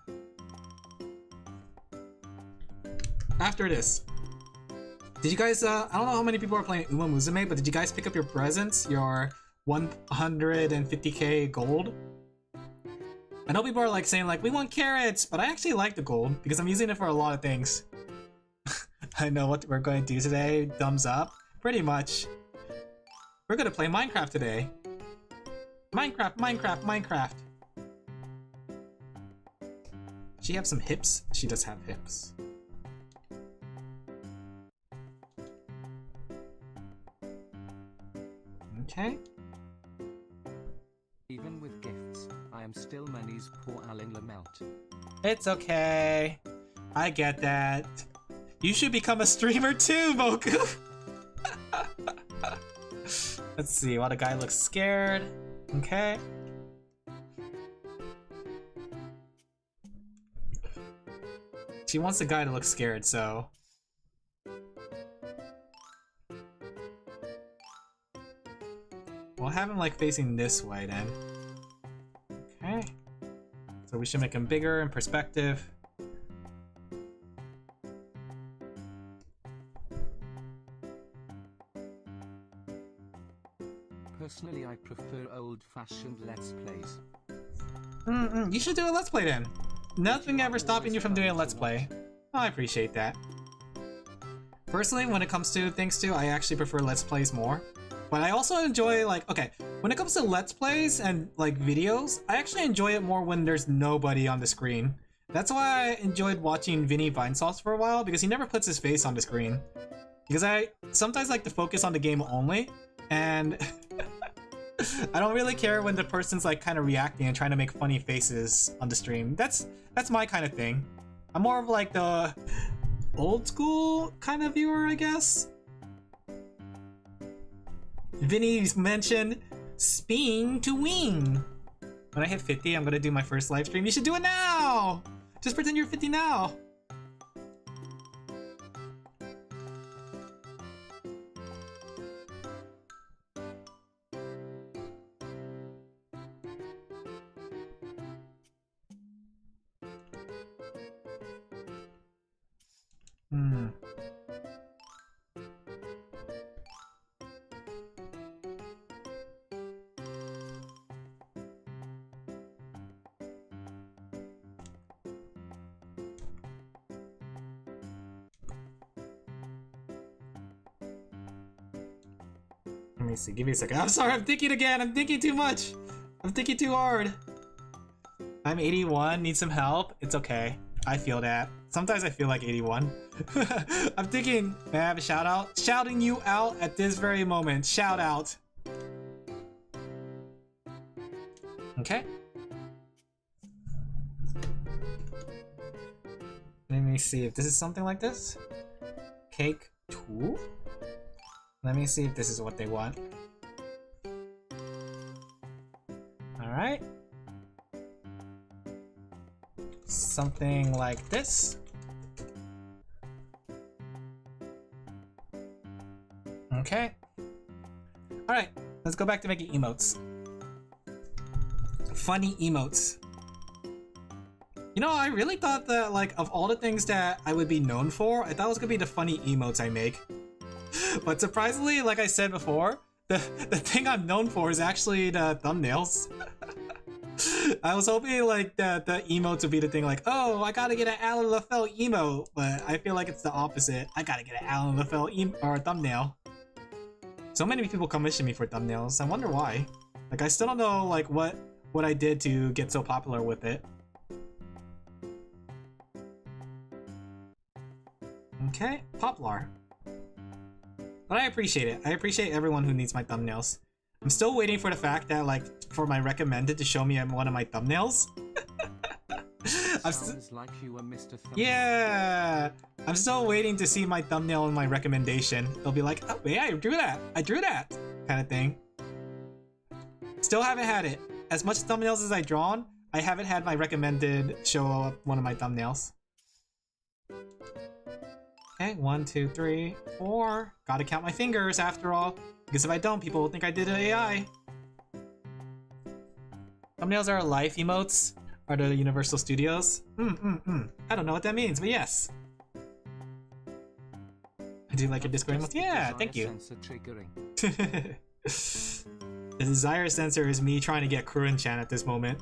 After this, did you guys, I don't know how many people are playing Uma Musume, but did you guys pick up your presents? Your 150k gold? I know people are like saying like, we want carrots, but I actually like the gold because I'm using it for a lot of things. I know what we're going to do today. Thumbs up. Pretty much. We're going to play Minecraft today. Minecraft, Minecraft, Minecraft. Does she have some hips? She does have hips. Okay. Even with gifts, I am still Manny's poor Alin Laphel. It's okay. I get that. You should become a streamer too, Moku! Let's see, while the guy looks scared. Okay. She wants the guy to look scared, so... We'll have him like facing this way then. Okay. So we should make him bigger in perspective. Personally, I prefer old-fashioned Let's Plays. You should do a Let's Play then. Nothing ever stopping you from doing a Let's Play. Oh, I appreciate that. Personally, when it comes to things too, I actually prefer Let's Plays more. But I also enjoy like, okay, when it comes to Let's Plays and like videos, I actually enjoy it more when there's nobody on the screen. That's why I enjoyed watching Vinny Vinesauce for a while, because he never puts his face on the screen. Because I sometimes like to focus on the game only, and I don't really care when the person's like kind of reacting and trying to make funny faces on the stream. That's my kind of thing. I'm more of like the old school kind of viewer, I guess. Vinny's mentioned spin to wing. When I hit 50, I'm gonna do my first live stream. You should do it now! Just pretend you're 50 now. Let me see. Give me a second. I'm sorry. I'm thinking again. I'm thinking too much. I'm thinking too hard. I'm 81. Need some help. It's okay. I feel that. Sometimes I feel like 81. I'm thinking. May I have a shout out? Shouting you out at this very moment. Shout out. Okay. Let me see if this is something like this. Cake 2? Let me see if this is what they want. Alright. Something like this. Okay. Alright, let's go back to making emotes. Funny emotes. You know, I really thought that, like, of all the things that I would be known for, I thought it was gonna be the funny emotes I make. But surprisingly, like I said before, the thing I'm known for is actually the thumbnails. I was hoping, like, the emotes would be the thing, like, oh, I gotta get an Alin Laphel emote, but I feel like it's the opposite. I gotta get an Alin Laphel or thumbnail. So many people commission me for thumbnails. I wonder why. Like, I still don't know, like, what I did to get so popular with it. Okay, Poplar. But I appreciate it. I appreciate everyone who needs my thumbnails. I'm still waiting for the fact that, like, for my recommended to show me one of my thumbnails. Sounds like you were Mr. Thumbnail. Yeah! I'm still waiting to see my thumbnail in my recommendation. They'll be like, oh, yeah, I drew that! I drew that! Kind of thing. Still haven't had it. As much thumbnails as I've drawn, I haven't had my recommended show up one of my thumbnails. Okay, 1, 2, 3, 4. Gotta count my fingers after all. Because if I don't, people will think I did an AI. Thumbnails are life emotes. Are the Universal Studios? I don't know what that means, but yes. I do like your Discord emotes. Yeah, thank you. The desire sensor is me trying to get Kurin-chan at this moment.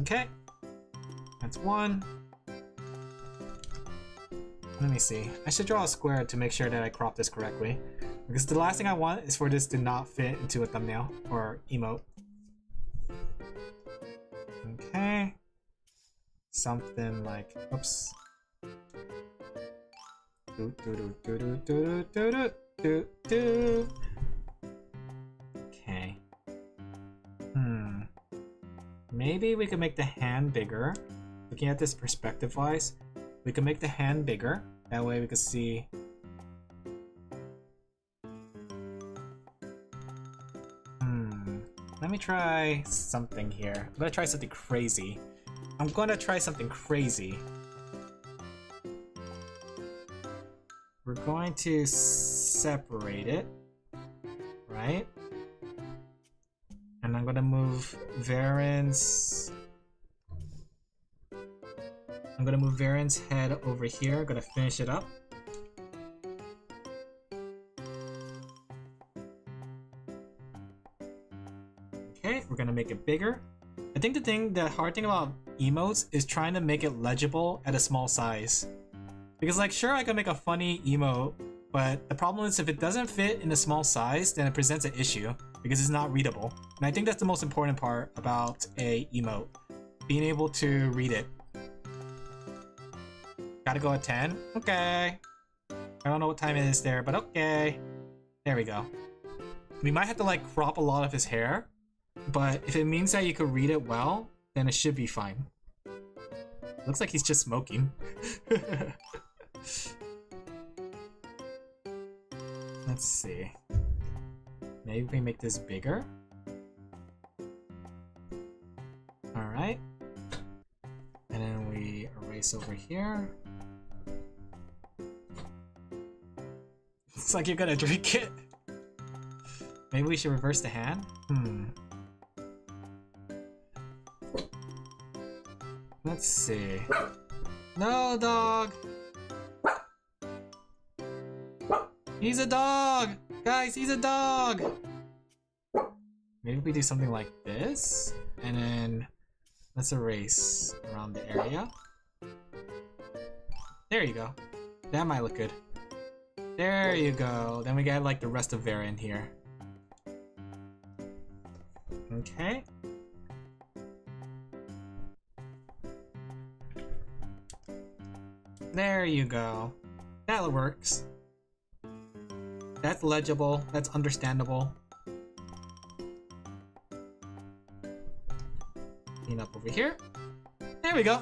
Okay. That's 1. Let me see. I should draw a square to make sure that I crop this correctly. Because the last thing I want is for this to not fit into a thumbnail or emote. Okay. Something like, oops. Okay. Maybe we could make the hand bigger. Looking at this perspective-wise, we can make the hand bigger. That way we can see. Let me try something here. I'm gonna try something crazy. We're going to separate it, right? And I'm gonna move Varen's. I'm gonna move Varen's head over here. I'm gonna finish it up. Okay, we're gonna make it bigger. I think the hard thing about emotes is trying to make it legible at a small size. Because, like, sure, I can make a funny emote, but the problem is if it doesn't fit in a small size, then it presents an issue because it's not readable. And I think that's the most important part about a emote, being able to read it. Gotta go at 10? Okay. I don't know what time it is there, but okay. There we go. We might have to, like, crop a lot of his hair, but if it means that you could read it well, then it should be fine. Looks like he's just smoking. Let's see. Maybe we make this bigger. Alright. And then we erase over here. Looks like you're gonna drink it. Maybe we should reverse the hand? Let's see. No, dog! He's a dog! Guys, he's a dog! Maybe we do something like this, and then let's erase around the area. There you go. That might look good. There you go. Then we got like the rest of variant here. Okay. There you go. That works. That's legible. That's understandable. Clean up over here. There we go.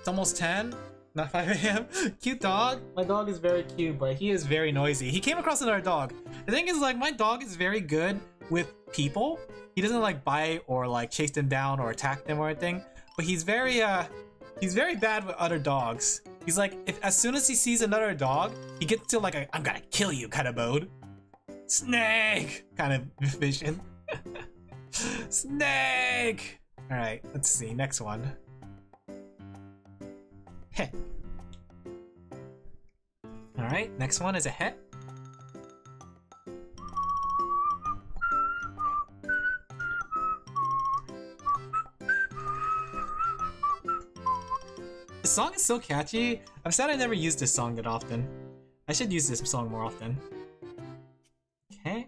It's almost 10. Not 5 a.m. Cute dog. My dog is very cute, but he is very noisy. He came across another dog. The thing is, like, my dog is very good with people. He doesn't like bite or like chase them down or attack them or anything. But he's very bad with other dogs. He's like, as soon as he sees another dog, he gets to like a I'm gonna kill you kind of mode. Snake kind of vision. Snake. All right, let's see next one. Heh. All right, next one is a heh. This song is so catchy. I'm sad I never used this song that often. I should use this song more often. Okay.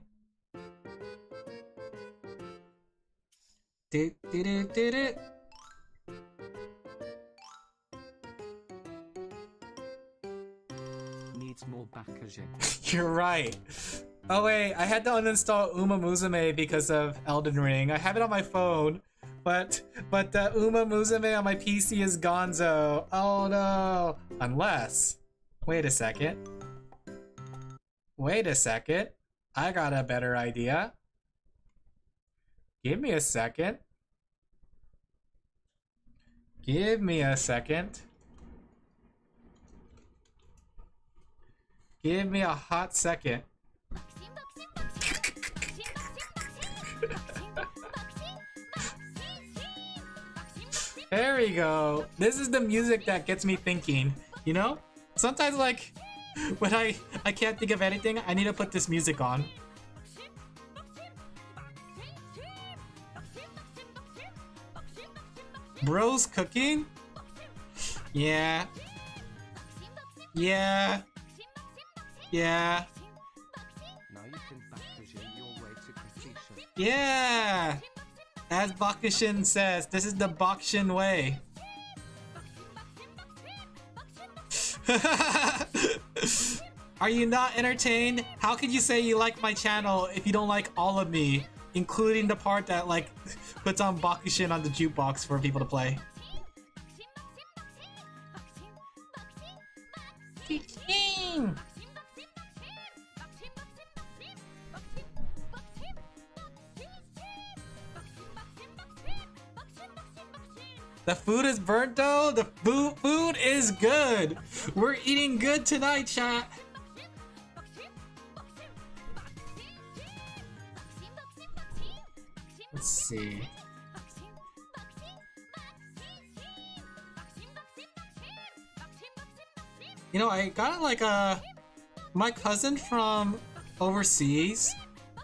Do do do do do. Needs more packaging. You're right. Oh wait, I had to uninstall Uma Musume because of Elden Ring. I have it on my phone, but Uma Musume on my PC is gonzo. Oh no. Unless, wait a second. Wait a second. I got a better idea. Give me a second. Give me a second. Give me a hot second. There we go. This is the music that gets me thinking, you know? Sometimes like when I can't think of anything, I need to put this music on. Bros cooking? Yeah. Yeah. Yeah. Now you can packaging your way to completion. Yeah. As Bakushin says, this is the Bakushin way. Are you not entertained? How could you say you like my channel if you don't like all of me, including the part that like puts on Bakushin on the jukebox for people to play? The food is burnt though? The food is good! We're eating good tonight, chat! Let's see. You know, I got like my cousin from overseas,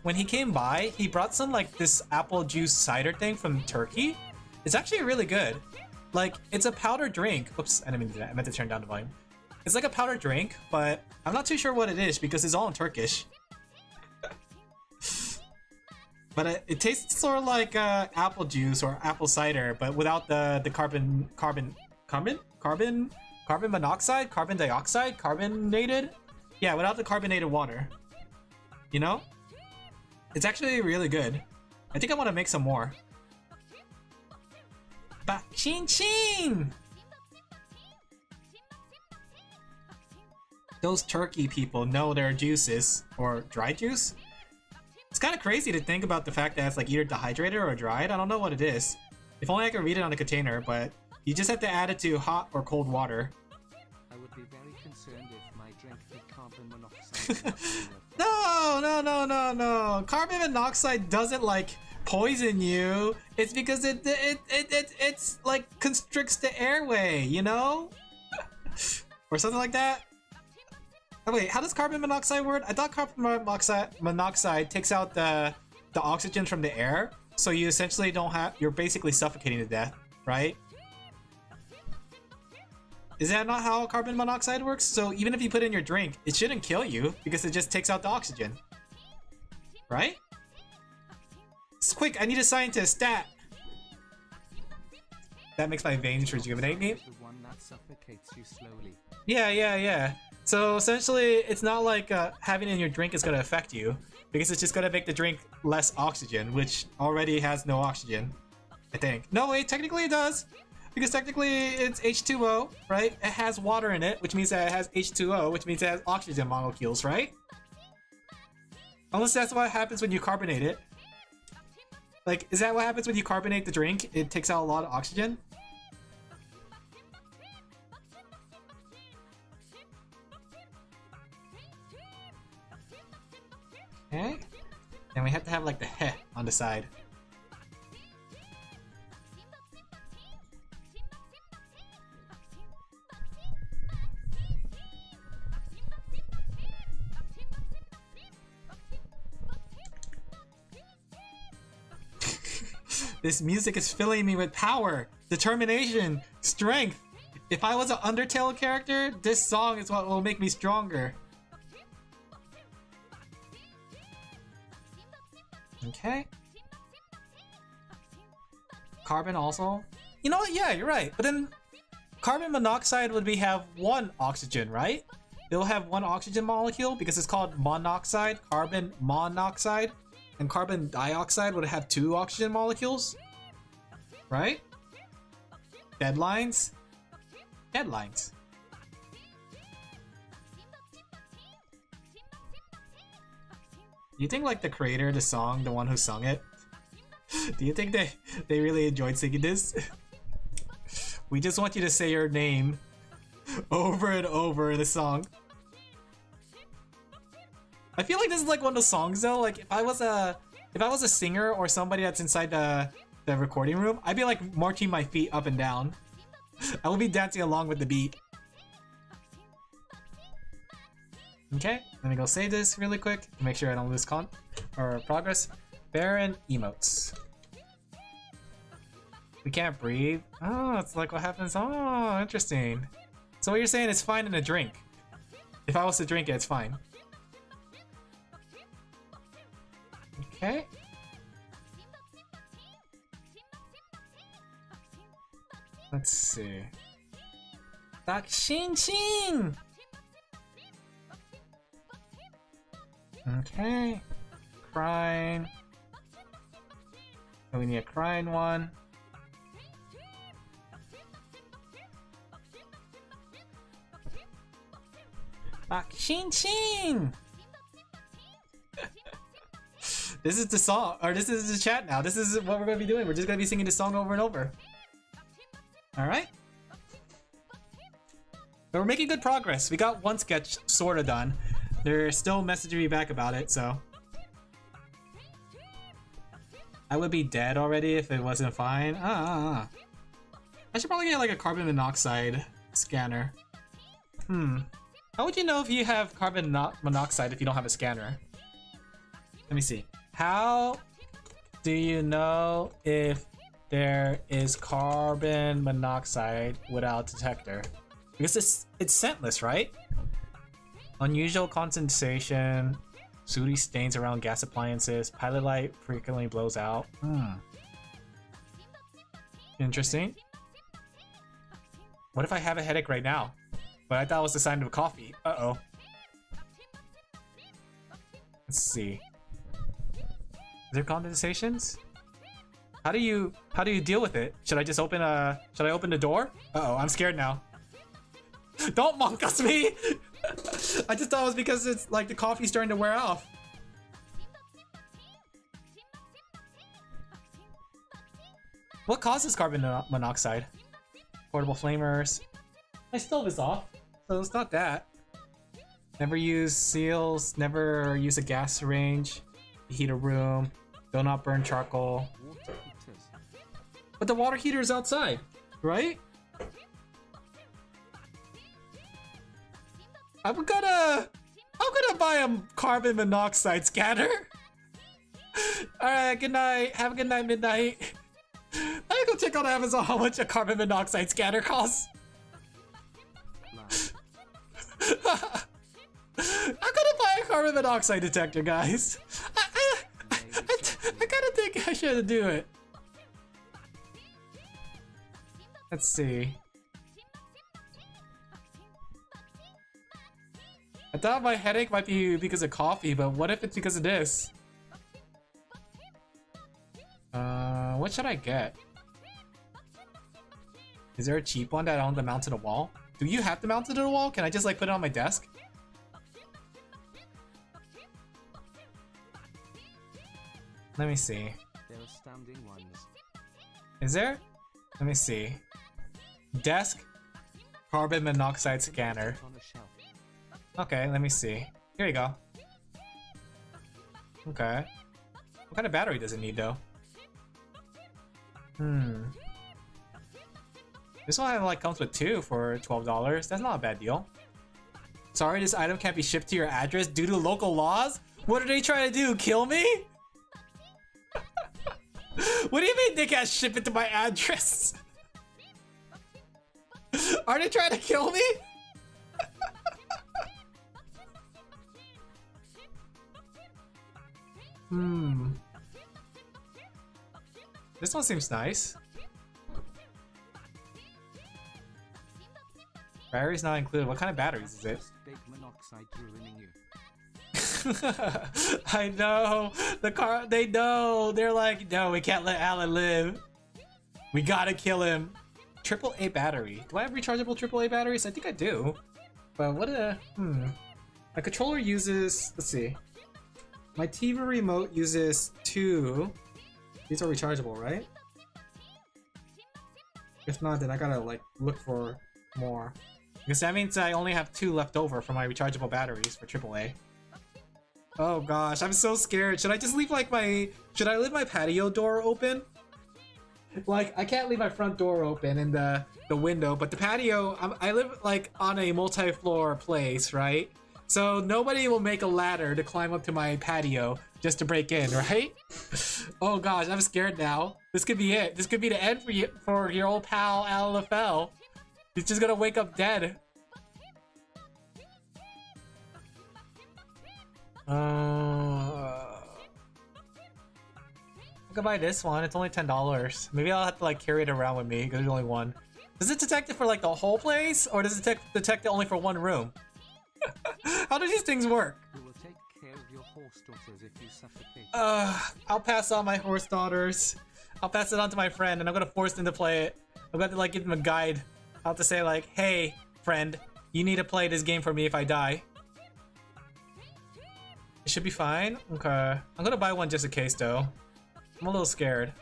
when he came by, he brought some like this apple juice cider thing from Turkey. It's actually really good. Like, it's a powder drink. Oops, I didn't mean to do that. I meant to turn down the volume. It's like a powder drink, but I'm not too sure what it is because it's all in Turkish. But it tastes sort of like apple juice or apple cider, but without the carbon monoxide, carbon dioxide, carbonated. Yeah, without the carbonated water. You know? It's actually really good. I think I want to make some more. Ba chin chin! Those turkey people know their juices, or dry juice? It's kind of crazy to think about the fact that it's like either dehydrated or dried. I don't know what it is. If only I could read it on the container, but you just have to add it to hot or cold water. I would be very concerned if my drink had carbon monoxide. No. Carbon monoxide doesn't like poison you. It's because it's like constricts the airway, you know? Or something like that. Oh wait, how does carbon monoxide work? I thought carbon monoxide takes out the oxygen from the air, so you essentially you're basically suffocating to death, right? Is that not how carbon monoxide works? So even if you put it in your drink, it shouldn't kill you because it just takes out the oxygen. Right? Quick, I need a scientist, stat! That makes my veins rejuvenate me. The one that suffocates you slowly. Yeah. So essentially, it's not like having it in your drink is gonna affect you, because it's just gonna make the drink less oxygen, which already has no oxygen, I think. No, wait, technically it does, because technically it's H2O, right? It has water in it, which means that it has H2O, which means it has oxygen molecules, right? Unless that's what happens when you carbonate it. Like, is that what happens when you carbonate the drink? It takes out a lot of oxygen? Okay. And we have to have like the heh on the side. This music is filling me with power, determination, strength. If I was an Undertale character, this song is what will make me stronger. Okay. Carbon also. You know what? Yeah, you're right. But then carbon monoxide would have one oxygen, right? It'll have one oxygen molecule because it's called monoxide, carbon monoxide. And carbon dioxide would have two oxygen molecules, right? Deadlines? Deadlines. Do you think like the creator of the song, the one who sung it, do you think they really enjoyed singing this? We just want you to say your name over and over in the song. I feel like this is like one of those songs though, like if I was a singer or somebody that's inside the recording room, I'd be like marching my feet up and down. I would be dancing along with the beat. Okay, let me go save this really quick to make sure I don't lose progress. Baron emotes. We can't breathe. Oh, it's like what happens. Oh, interesting. So what you're saying is fine in a drink. If I was to drink it, it's fine. Okay. Let's see. Dakshinshin! Okay. Crying. So we need a crying one. Dakshinshin! This is the song, or this is the chat now. This is what we're gonna be doing. We're just gonna be singing this song over and over. Alright? But we're making good progress. We got one sketch sorta done. They're still messaging me back about it, so. I would be dead already if it wasn't fine. I should probably get like a carbon monoxide scanner. How would you know if you have carbon monoxide if you don't have a scanner? Let me see. How do you know if there is carbon monoxide without detector? Because it's scentless, right? Unusual concentration, sooty stains around gas appliances, pilot light frequently blows out. Interesting. What if I have a headache right now? But I thought it was the sign of coffee. Uh-oh. Let's see. Are there condensations? How do you deal with it? Should I just open the door? Uh-oh, I'm scared now. Don't monk us me! I just thought it was because it's like the coffee's starting to wear off. What causes carbon monoxide? Portable flamers. My stove is off, so it's not that. Never use seals, never use a gas range, heat a room, do not burn charcoal. But the water heater is outside, right? I'm gonna buy a carbon monoxide scanner. Alright, good night. Have a good night, midnight. I'm gonna go check on Amazon how much a carbon monoxide scanner costs. I'm gonna buy a carbon monoxide detector, guys. I kinda think I should do it. Let's see. I thought my headache might be because of coffee, but what if it's because of this? What should I get? Is there a cheap one that I want to mount to the wall? Do you have to mount it to the wall? Can I just like put it on my desk? Let me see. There are standing ones. Is there? Let me see. Desk carbon monoxide scanner. On a shelf. Okay, let me see. Here you go. Okay. What kind of battery does it need though? This one like comes with 2 for $12. That's not a bad deal. Sorry, this item can't be shipped to your address due to local laws? What are they trying to do? Kill me? What do you mean they can't ship it to my address? Are they trying to kill me? This one seems nice. Batteries not included. What kind of batteries is it? Big monoxide ruining you. I know. They know. They're like, no, we can't let Alin live. We gotta kill him. AAA battery. Do I have rechargeable AAA batteries? I think I do. But what a My controller uses, let's see. My TV remote uses 2. These are rechargeable, right? If not, then I gotta like look for more. Because that means I only have 2 left over for my rechargeable batteries for AAA. Oh gosh, I'm so scared. Should I just leave like should I leave my patio door open? Like, I can't leave my front door open and the window, but the patio, I live like on a multi-floor place, right? So nobody will make a ladder to climb up to my patio just to break in, right? Oh gosh, I'm scared now. This could be it. This could be the end for your old pal Alin Laphel. He's just gonna wake up dead. I could buy this one. It's only $10. Maybe I'll have to like carry it around with me because there's only one. Does it detect it for like the whole place, or does it detect it only for one room? How do these things work? We will take care of your horse daughters if you suffocate. I'll pass on my horse daughters. I'll pass it on to my friend, and I'm gonna force them to play it. I'm gonna like give them a guide. I'll have to say like, hey, friend, you need to play this game for me if I die. It should be fine. Okay. I'm gonna buy one just in case though. I'm a little scared.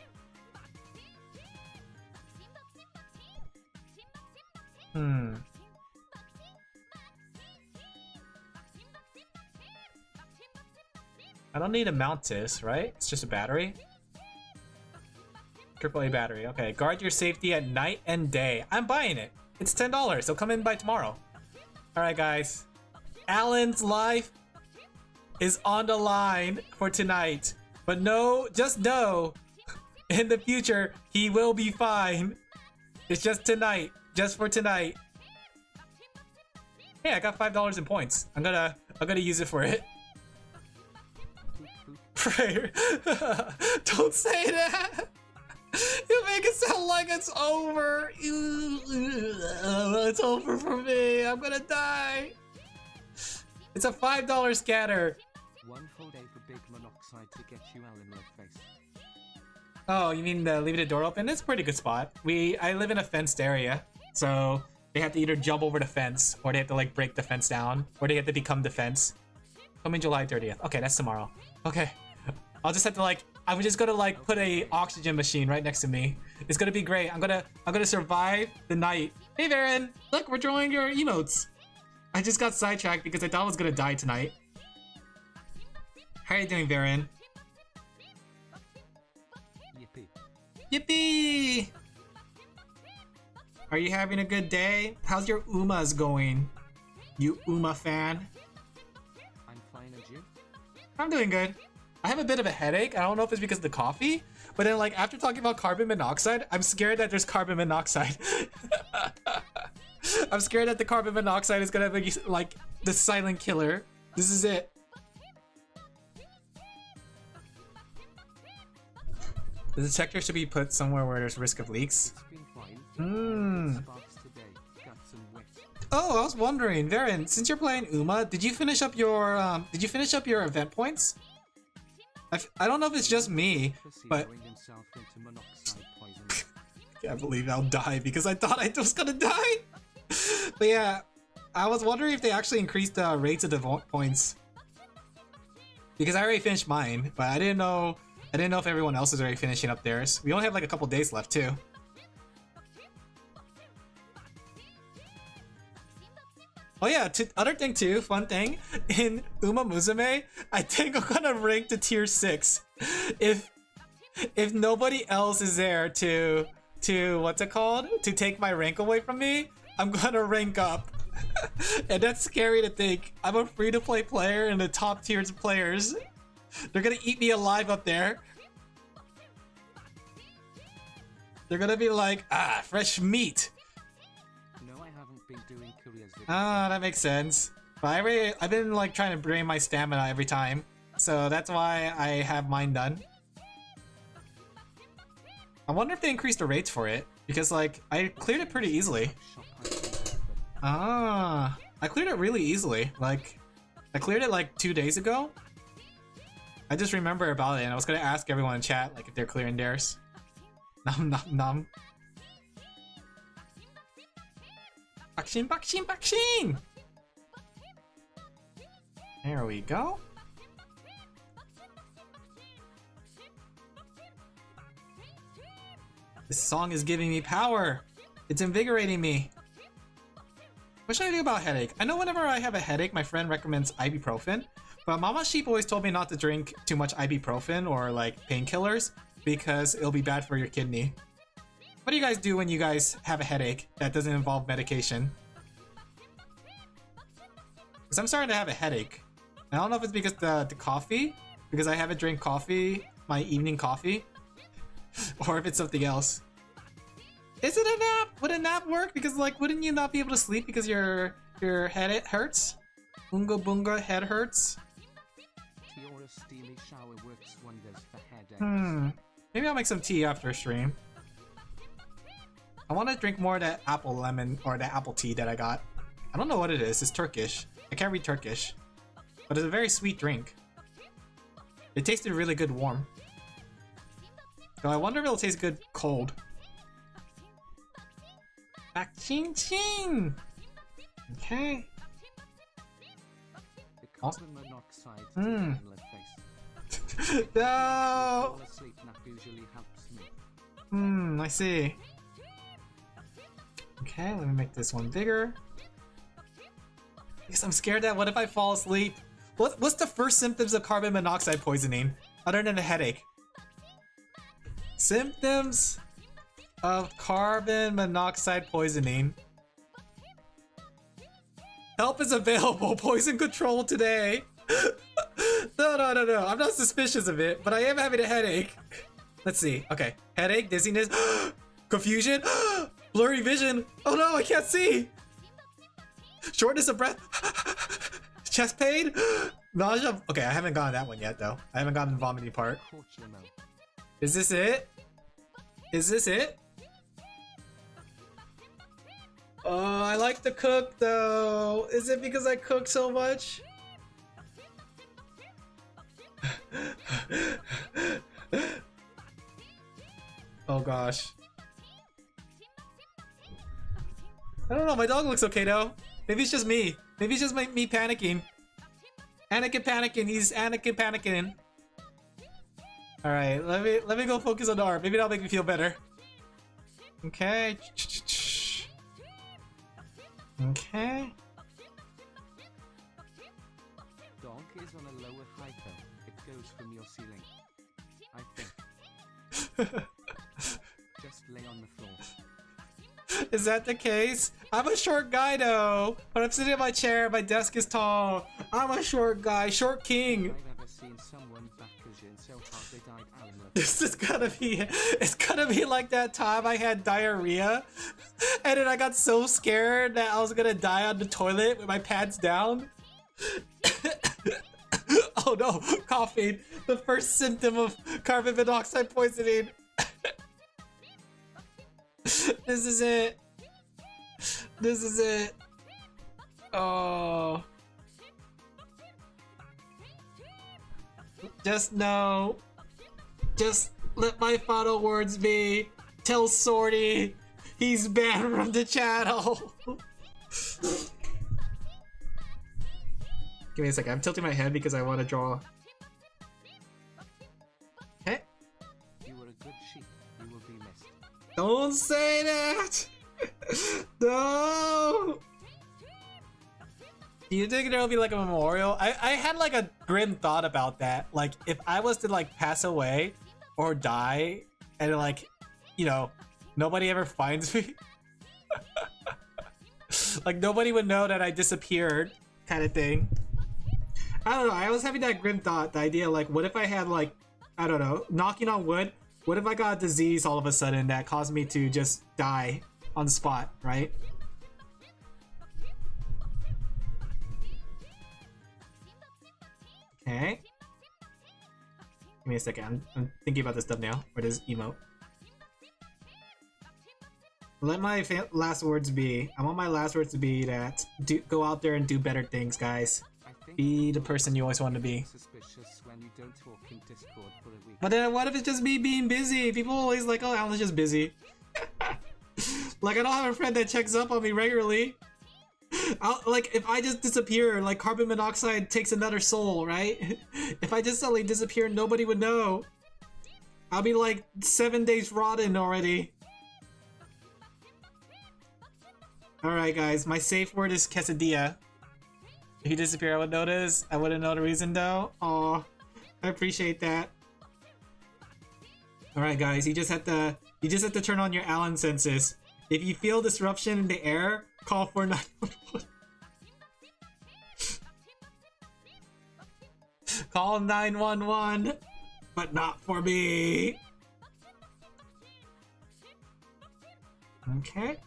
I don't need to mount this, right? It's just a battery. AAA battery. Okay. Guard your safety at night and day. I'm buying it. It's $10. It'll come in by tomorrow. Alright, guys. Alan's life is on the line for tonight. But no, just know, in the future, he will be fine. It's just tonight. Just for tonight. Hey, I got $5 in points. I'm gonna use it for it. Prayer. Don't say that. You make it sound like it's over. It's over for me. I'm gonna die. It's a $5 scatter. One whole day for big monoxide to get you Alin Laphel. Oh, you mean leaving the door open? It's a pretty good spot. I live in a fenced area, so they have to either jump over the fence, or they have to like break the fence down, or they have to become the fence. Coming July 30th. Okay, that's tomorrow. Okay. I'll just have to like, I'm just gonna like put a oxygen machine right next to me. It's gonna be great. I'm gonna survive the night. Hey Varen, look, we're drawing your emotes. I just got sidetracked because I thought I was gonna die tonight. How are you doing, Varen? Yippee. Yippee! Are you having a good day? How's your Umas going? You Uma fan? I'm fine, and you? I'm doing good. I have a bit of a headache. I don't know if it's because of the coffee, but then like after talking about carbon monoxide, I'm scared that there's carbon monoxide. I'm scared that the carbon monoxide is gonna be like the silent killer. This is it. The detector should be put somewhere where there's risk of leaks. Oh, I was wondering, Varen, since you're playing Uma, did you finish up your event points? I don't know if it's just me, but can't believe I'll die because I thought I was gonna die. But yeah, I was wondering if they actually increased the rates of the points because I already finished mine, but I didn't know if everyone else is already finishing up theirs. We only have like a couple days left too. Oh yeah, other thing too, fun thing, in Uma Musume, I think I'm gonna rank to tier 6. If nobody else is there to what's it called? To take my rank away from me, I'm gonna rank up. And that's scary to think. I'm a free-to-play player in the top tiers of players. They're gonna eat me alive up there. They're gonna be like, ah, fresh meat. Ah, that makes sense. But I've been like trying to drain my stamina every time, so that's why I have mine done. I wonder if they increased the rates for it, because like I cleared it pretty easily. Ah, I cleared it really easily. Like I cleared it like 2 days ago. I just remember about it, and I was gonna ask everyone in chat like if they're clearing theirs. Nom nom nom. Bakshin, bakshin, bakshin! There we go. This song is giving me power. It's invigorating me. What should I do about headache? I know whenever I have a headache, my friend recommends ibuprofen, but Mama Sheep always told me not to drink too much ibuprofen or like painkillers because it'll be bad for your kidney. What do you guys do when you guys have a headache that doesn't involve medication? Because I'm starting to have a headache. I don't know if it's because the coffee, because I haven't drank coffee, my evening coffee, or if it's something else. Is it a nap? Would a nap work? Because like, wouldn't you not be able to sleep because your head hurts? Bunga bunga head hurts? Maybe I'll make some tea after a stream. I want to drink more of that apple lemon or that apple tea that I got. I don't know what it is. It's Turkish. I can't read Turkish. But it's a very sweet drink. It tasted really good warm. So I wonder if it'll taste good cold. Back ching ching! Okay. No! I see. Okay, let me make this one bigger. Because I'm scared that what if I fall asleep? What's the first symptoms of carbon monoxide poisoning other than a headache? Symptoms of carbon monoxide poisoning. Help is available. Poison control today. No. I'm not suspicious of it, but I am having a headache. Let's see. Okay. Headache, dizziness, confusion, blurry vision. Oh no, I can't see. Shortness of breath, chest pain, nausea. Okay, I haven't gotten that one yet though. I haven't gotten the vomiting part. Is this it? Is this it? Oh, I like to cook though. Is it because I cook so much? Oh gosh. I don't know, my dog looks okay though. Maybe it's just me. Maybe it's just me panicking. Anakin panicking, he's Anakin panicking. Alright, let me go focus on the arm. Maybe that'll make me feel better. Okay. Okay. Dog is on a lower hyper. It goes from your ceiling. I think. Just lay on the floor. Is that the case? I'm a short guy though. When I'm sitting in my chair, my desk is tall. I'm a short guy, short king. I've ever seen someone back explosion so hard they died. Alin Laphel. This is gonna be, it's gonna be like that time I had diarrhea and then I got so scared that I was gonna die on the toilet with my pants down. Oh no, coughing. The first symptom of carbon monoxide poisoning. This is it. This is it. Oh. Just know. Just let my final words be. Tell Sorty he's banned from the channel. Give me a second. I'm tilting my head because I want to draw. Okay. You were a good sheep. You will be missed. Don't say that. No. Do you think there'll be like a memorial? I had like a grim thought about that. Like if I was to like pass away or die and like, you know, nobody ever finds me. Like nobody would know that I disappeared kind of thing. I don't know, I was having that grim thought, the idea like what if I had like, I don't know, knocking on wood, what if I got a disease all of a sudden that caused me to just die on the spot, right? Okay. Give me a second, I'm thinking about this thumbnail, or this emote. Let my last words be, I want my last words to be that, go out there and do better things, guys. Be the person you always want to be. Suspicious when you don't talk in Discord for a week. But then what if it's just me being busy? People always like, oh, Alan's just busy. Like I don't have a friend that checks up on me regularly. Like if I just disappear, like carbon monoxide takes another soul, right? If I just suddenly disappear, nobody would know. I'll be like 7 days rotten already. Alright guys, my safe word is quesadilla. If you disappear, I would notice. I wouldn't know the reason though. Aw, I appreciate that. Alright guys, you just have to turn on your Allen senses. If you feel disruption in the air, call for 911. Call 911, but not for me. Okay.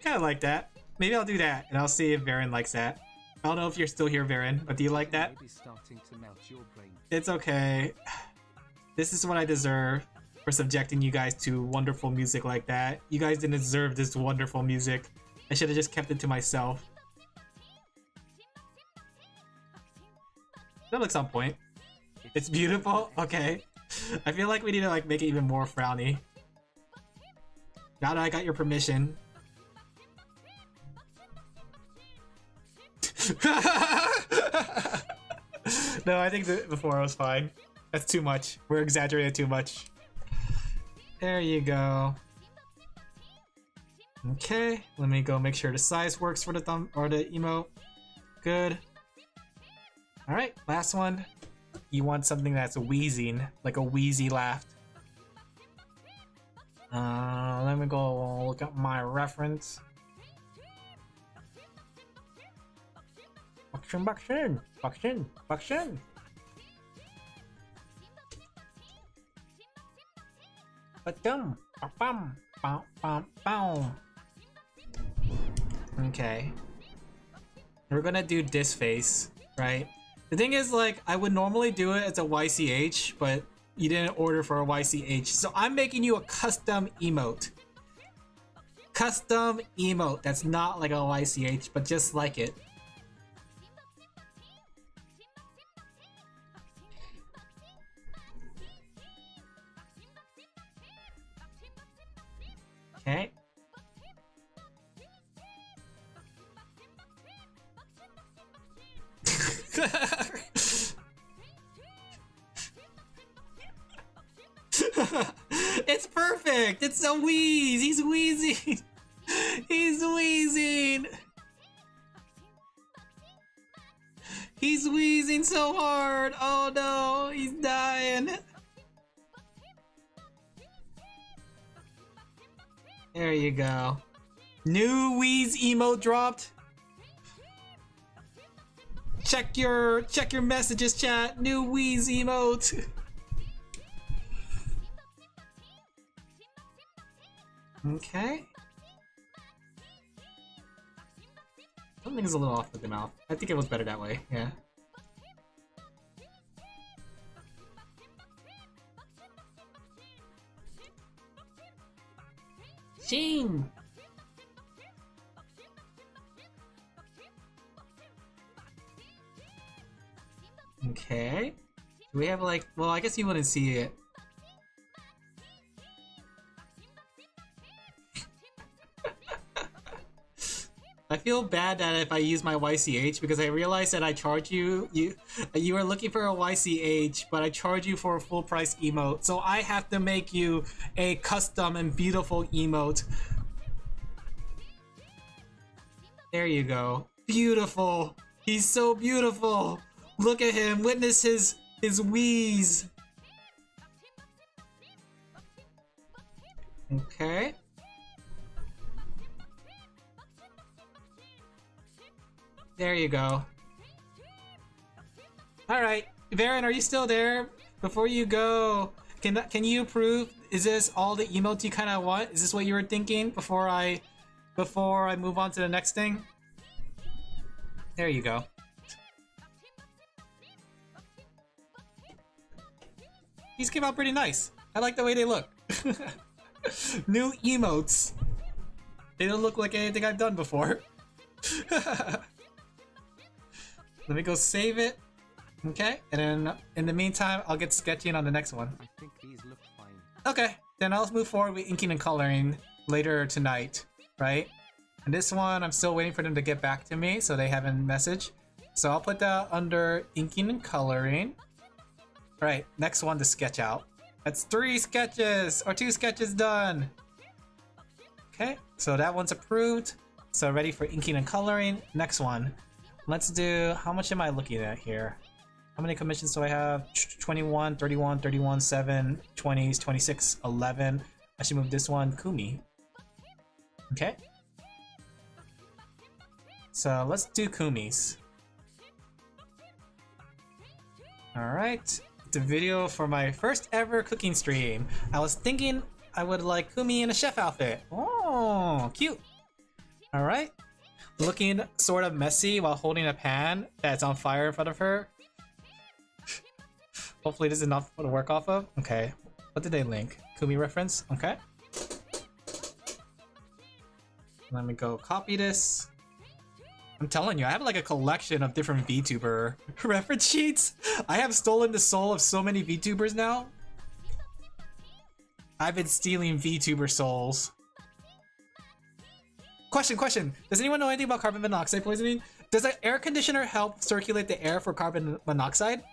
Kinda like that. Maybe I'll do that, and I'll see if Varen likes that. I don't know if you're still here, Varen, but do you like that? Maybe starting to melt your brain. It's okay. This is what I deserve for subjecting you guys to wonderful music like that. You guys didn't deserve this wonderful music. I should have just kept it to myself. That looks on point. It's beautiful? Okay. I feel like we need to like make it even more frowny. Now that I got your permission. No, I think that before was fine. That's too much. We're exaggerating too much. There you go. Okay, let me go make sure the size works for the thumb or the emote. Good. Alright, last one. You want something that's wheezing, like a wheezy laugh. Let me go look up my reference. Bakshin. Okay. We're gonna do this face, right? The thing is, like, I would normally do it as a YCH, but you didn't order for a YCH, so I'm making you a custom emote. Custom emote that's not like a YCH, but just like it. Okay. It's perfect! It's a wheeze! He's wheezing! He's wheezing! He's wheezing so hard. Oh no, he's dying. There you go. New wheeze emote dropped. Check your messages, chat. New wheeze emote. Okay. Something's a little off with the mouth. I think it was better that way, yeah. Sheen! Okay. Do we have like, well, I guess you wouldn't see it. I feel bad that if I use my YCH because I realized that I charge you are looking for a YCH, but I charge you for a full price emote. So I have to make you a custom and beautiful emote. There you go. Beautiful. He's so beautiful. Look at him. Witness his wheeze. Okay. There you go. Alright, Varen, are you still there? Before you go, can you approve? Is this all the emotes you kind of want? Is this what you were thinking before I move on to the next thing? There you go. These came out pretty nice. I like the way they look. New emotes. They don't look like anything I've done before. Let me go save it. Okay, and then in the meantime, I'll get sketching on the next one. I think these look fine. Okay, then I'll move forward with inking and coloring later tonight, right? And this one, I'm still waiting for them to get back to me, so they haven't messaged. So I'll put that under inking and coloring. All right, next one to sketch out. That's 3 sketches, or 2 sketches done. Okay, so that one's approved. So ready for inking and coloring. Next one. Let's do, how much am I looking at here? How many commissions do I have? 21, 31, 31, 7, 20s, 26, 11. I should move this one, Kumi. Okay. So let's do Kumi's. Alright. It's a video for my first ever cooking stream. I was thinking I would like Kumi in a chef outfit. Oh, cute. Alright. Looking sort of messy while holding a pan that's on fire in front of her. Hopefully this is enough to work off of. Okay. What did they link? Kumi reference? Okay. Let me go copy this. I'm telling you, I have like a collection of different VTuber reference sheets. I have stolen the soul of so many VTubers now. I've been stealing VTuber souls. Question. Does anyone know anything about carbon monoxide poisoning? Does an air conditioner help circulate the air for carbon monoxide?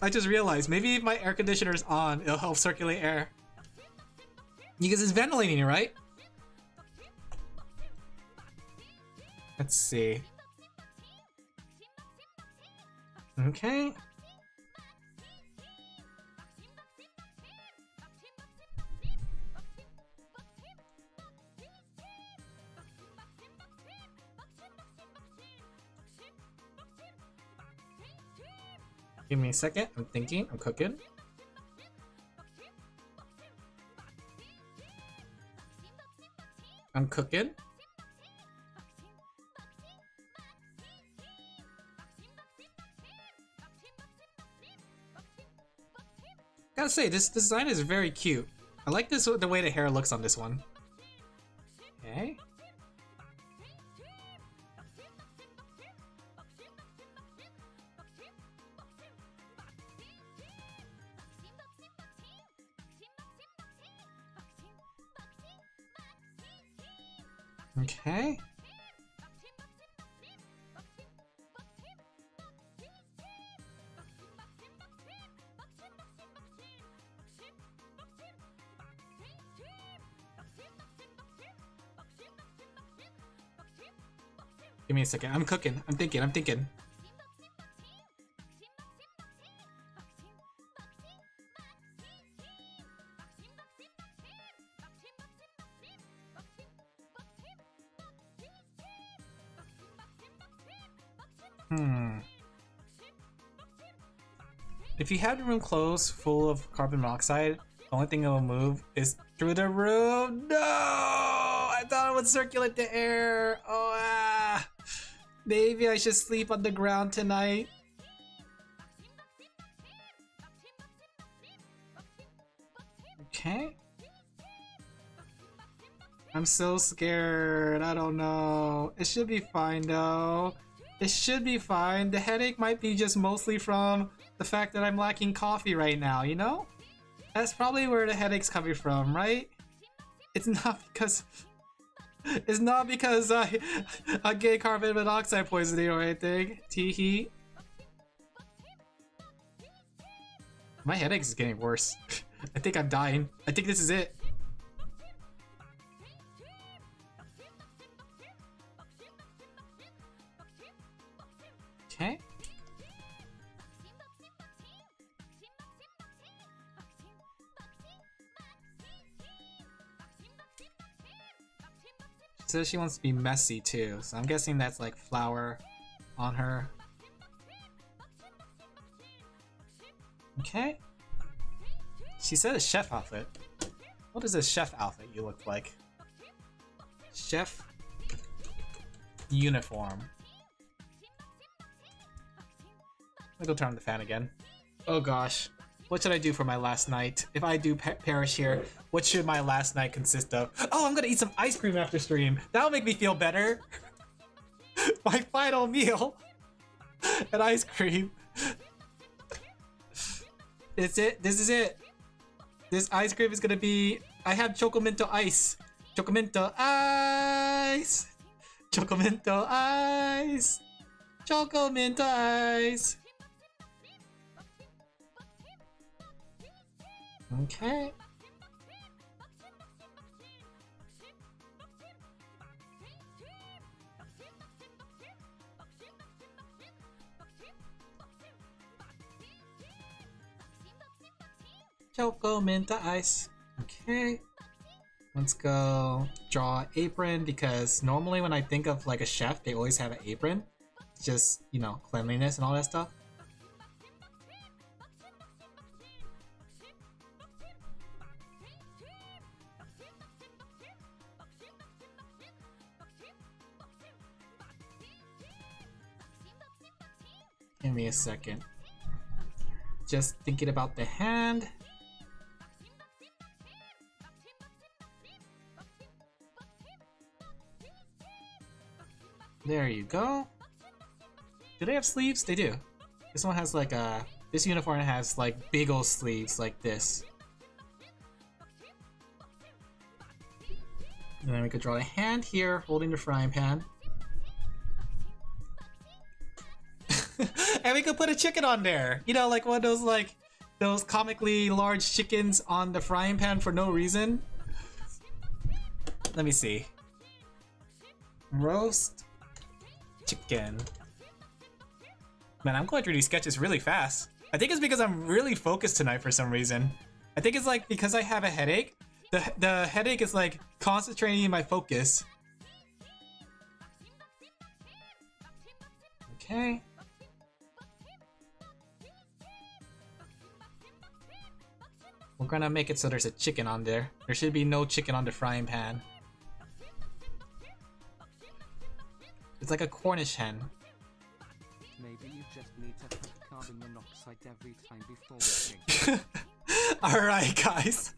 I just realized, maybe if my air conditioner's on, it'll help circulate air. Because it's ventilating it, right? Let's see. Okay. Give me a second. I'm thinking. I'm cooking. I'm cooking. Gotta say, this design is very cute. I like this, the way the hair looks on this one. Okay. Okay. Give me a second. I'm cooking. I'm thinking. If you have the room closed full of carbon monoxide, the only thing that will move is through the room. No! I thought it would circulate the air. Oh, maybe I should sleep on the ground tonight. Okay. I'm so scared. I don't know. It should be fine though. It should be fine. The headache might be just mostly from the fact that I'm lacking coffee right now, you know? That's probably where the headache's coming from, right? It's not because I get carbon monoxide poisoning or anything. Teehee. My headache is getting worse. I think I'm dying. I think this is it. Okay. She says she wants to be messy too, so I'm guessing that's like flour on her. Okay. She said a chef outfit. What is a chef outfit you look like? Chef uniform. Let me go turn on the fan again. Oh gosh. What should I do for my last night? If I do perish here, what should my last night consist of? Oh, I'm gonna eat some ice cream after stream. That'll make me feel better. My final meal. An ice cream. This is it. This ice cream is gonna be... I have Chocomento ice. Chocomento ice. Chocomento ice. Chocomento ice. Okay. Choco Minta Ice. Okay. Let's go draw apron, because normally when I think of like a chef, they always have an apron. It's just, you know, cleanliness and all that stuff. Give me a second. Just thinking about the hand. There you go. Do they have sleeves? They do. This one has like a... This uniform has like big old sleeves like this. And then we could draw a hand here holding the frying pan. And we could put a chicken on there. You know, like one of those like those comically large chickens on the frying pan for no reason. Let me see. Roast chicken. Man, I'm going through these sketches really fast. I think it's because I'm really focused tonight for some reason. I think it's like because I have a headache. The headache is like concentrating my focus. Okay. We're gonna make it so there's a chicken on there. There should be no chicken on the frying pan. It's like a Cornish hen. Maybe you just need to put carbon monoxide every time before working. Alright, guys.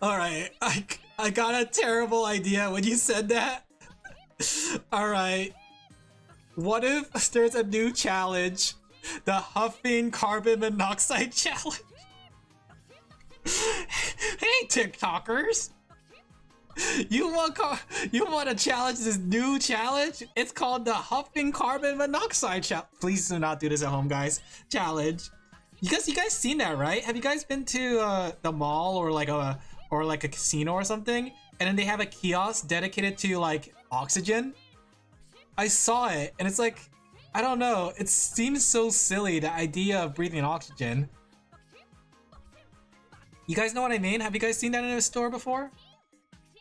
Alright, I got a terrible idea when you said that. Alright. What if there's a new challenge? The huffing carbon monoxide challenge? Hey, TikTokers! You want to challenge this new challenge? It's called the huffing carbon monoxide challenge. Please do not do this at home, guys. Challenge. You guys seen that, right? Have you guys been to the mall or like a casino or something? And then they have a kiosk dedicated to like oxygen. I saw it, and it's like, I don't know, it seems so silly, the idea of breathing oxygen. You guys know what I mean? Have you guys seen that in a store before?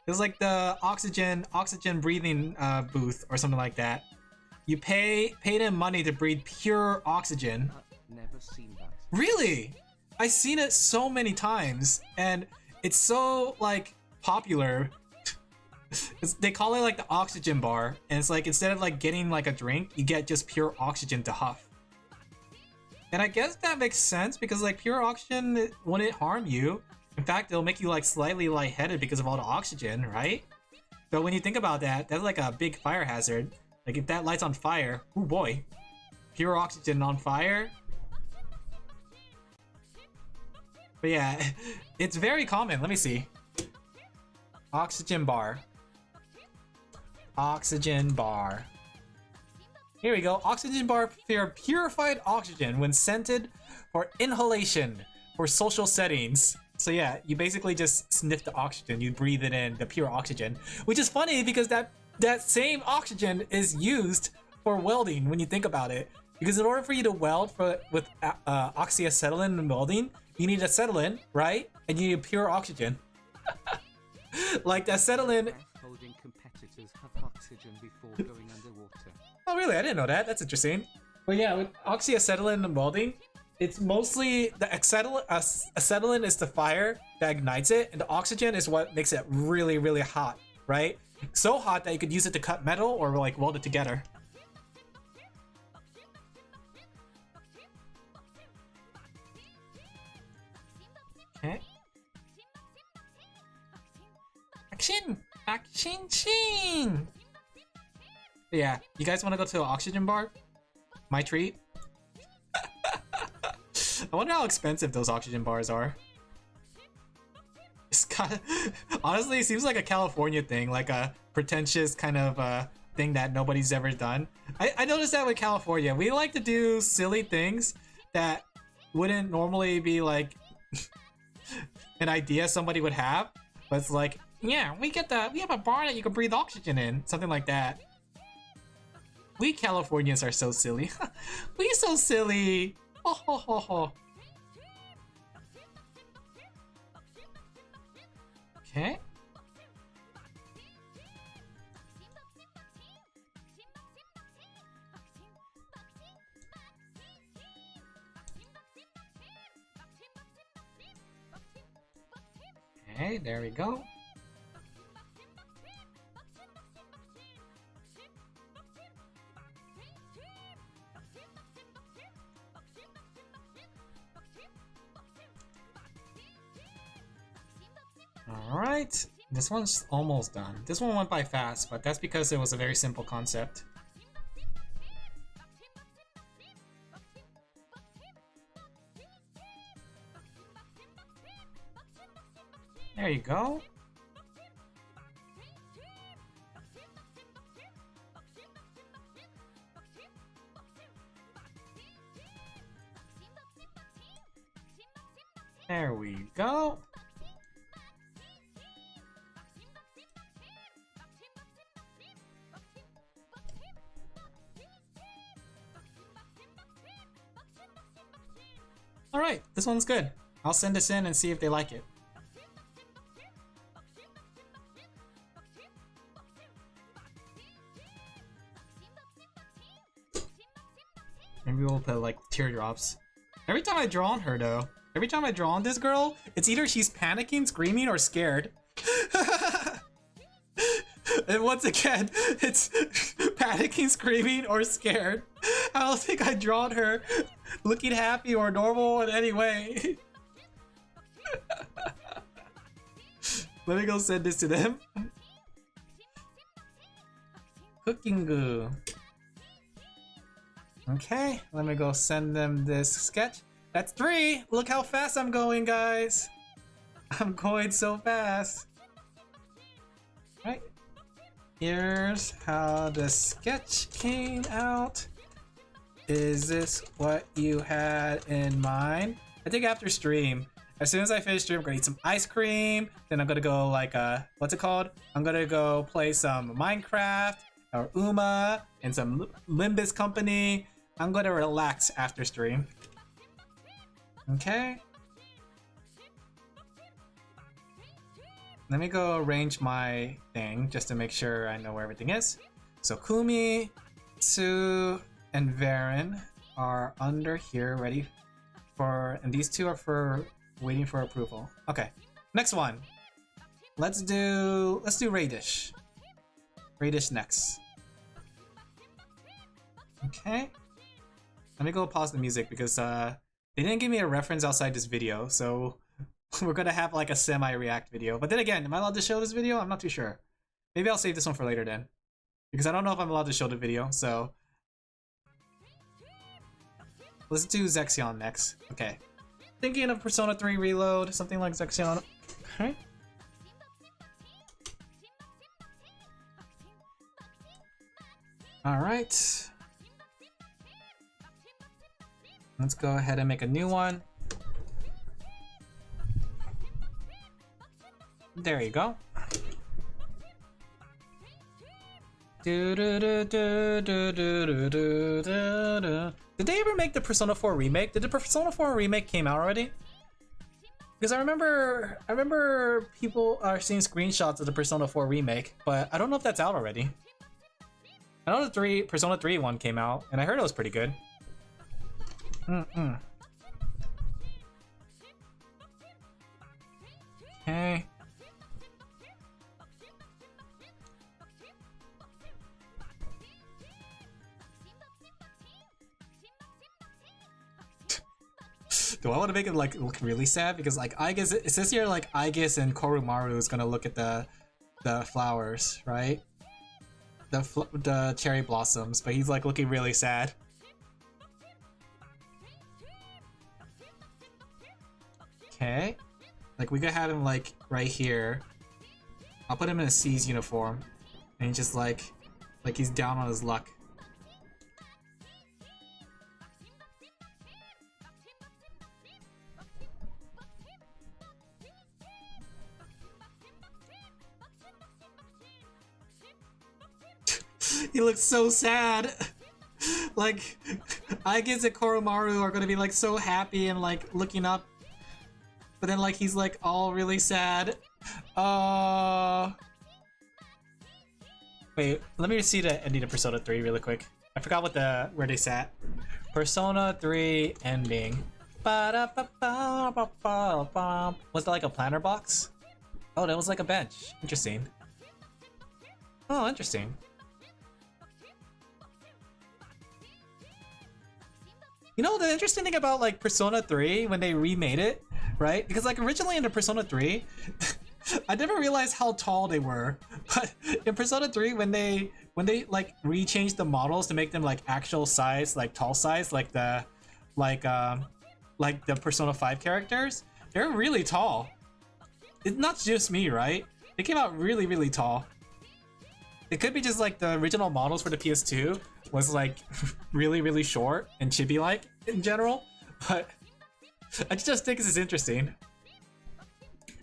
It was like the oxygen breathing booth or something like that. You pay them money to breathe pure oxygen. Never seen that. Really? I've seen it so many times, and it's so like popular. They call it like the oxygen bar, and it's like instead of like getting like a drink, you get just pure oxygen to huff. And I guess that makes sense because like pure oxygen wouldn't harm you. In fact, it'll make you like slightly lightheaded because of all the oxygen, right? But when you think about that, that's like a big fire hazard. Like if that light's on fire, oh boy, pure oxygen on fire. But yeah, it's very common. Let me see. Oxygen bar. Oxygen bar. Here we go. Oxygen bar for purified oxygen when scented for inhalation for social settings. So yeah, you basically just sniff the oxygen, you breathe it in, the pure oxygen. Which is funny because that same oxygen is used for welding when you think about it. Because in order for you to weld with oxyacetylene and welding, you need acetylene, right? And you need pure oxygen. Like the acetylene. Holding competitors have oxygen before going underwater. Oh really? I didn't know that. That's interesting. But yeah, with oxyacetylene and welding, it's mostly the acetylene is the fire that ignites it, and the oxygen is what makes it really, really hot, right? So hot that you could use it to cut metal or like weld it together. Okay. Action! Action scene! Yeah, you guys want to go to an oxygen bar? My treat. I wonder how expensive those oxygen bars are. It's kind of, honestly, it seems like a California thing, like a pretentious kind of thing that nobody's ever done. I noticed that with California, we like to do silly things that wouldn't normally be like an idea somebody would have, but it's like, yeah, we have a bar that you can breathe oxygen in, something like that. We Californians are so silly. We so silly. Ho ho ho ho. Okay. Okay, there we go. Alright, this one's almost done. This one went by fast, but that's because it was a very simple concept. There you go. There we go. Alright, this one's good. I'll send this in and see if they like it. Maybe we'll put like teardrops. Every time I draw on her though, every time I draw on this girl, it's either she's panicking, screaming, or scared. And once again, it's panicking, screaming, or scared. I don't think I drawn her looking happy or normal in any way. Let me go send this to them. Cooking goo. Okay, let me go send them this sketch. That's 3! Look how fast I'm going, guys! I'm going so fast. Right. Here's how the sketch came out. Is this what you had in mind? I think after stream, as soon as I finish stream, I'm gonna eat some ice cream. Then I'm gonna go like what's it called? I'm gonna go play some Minecraft. or Uma and some Limbus company. I'm gonna relax after stream. Okay. Let me go arrange my thing just to make sure I know where everything is. So Kumi, Sue, and Varen are under here ready for, and these two are for waiting for approval. Okay, next one. Let's do Radish. Radish next. Okay. Let me go pause the music because they didn't give me a reference outside this video, so we're gonna have like a semi-react video. But then again, am I allowed to show this video? I'm not too sure. Maybe I'll save this one for later then, because I don't know if I'm allowed to show the video. So let's do Zexion next. Okay. Thinking of Persona 3 Reload, something like Zexion. Okay. Alright. Let's go ahead and make a new one. There you go. Did they ever make the Persona 4 remake? Did the Persona 4 remake came out already? Because I remember people are seeing screenshots of the Persona 4 remake, but I don't know if that's out already. I know the Persona 3 one came out, and I heard it was pretty good. Okay. Do I want to make it like look really sad? Because like I guess it says here like Aigis and Koromaru is gonna look at the flowers, right? The cherry blossoms, but he's like looking really sad. Okay, like we could have him like right here. I'll put him in a C's uniform, and he's just like he's down on his luck. He looks so sad. Like, I guess that Koromaru are gonna be like so happy and like looking up, but then like he's like all really sad. Wait, let me see the ending of Persona 3 really quick. I forgot where they sat. Persona 3 ending. Was that like a planner box? Oh, that was like a bench. Interesting. Oh, interesting. You know, the interesting thing about like Persona 3 when they remade it, right? Because like originally in the Persona 3, I never realized how tall they were. But in Persona 3 when they like rechanged the models to make them like actual size, like tall size, like the Persona 5 characters, they're really tall. It's not just me, right? They came out really, really tall. It could be just like the original models for the PS2 was like really, really short and chibi-like in general, but I just think this is interesting.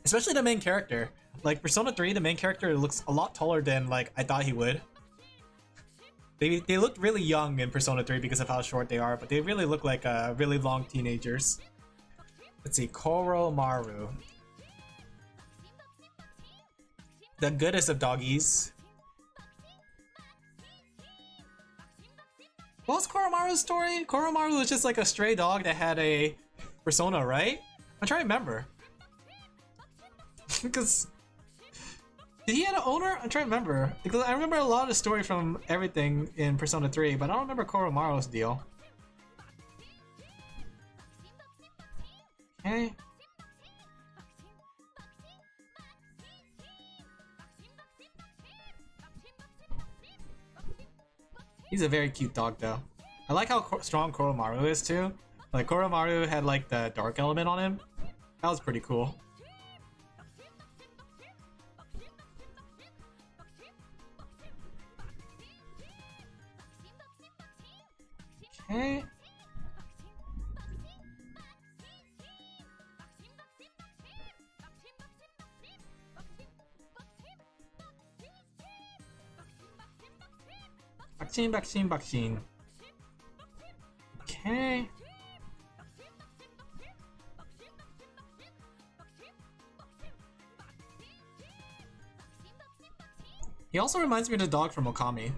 Especially the main character. Like Persona 3, the main character looks a lot taller than like I thought he would. They looked really young in Persona 3 because of how short they are, but they really look like really long teenagers. Let's see, Koromaru. The goodest of doggies. What was Koromaru's story? Koromaru was just like a stray dog that had a persona, right? I'm trying to remember. Because did he have an owner? I'm trying to remember. Because I remember a lot of the story from everything in Persona 3, but I don't remember Koromaru's deal. Okay. He's a very cute dog though. I like how strong Koromaru is too. Like Koromaru had like the dark element on him. That was pretty cool. Okay. Bakchin, Bakchin, Bakchin. Okay. He also reminds me of the dog from Okami.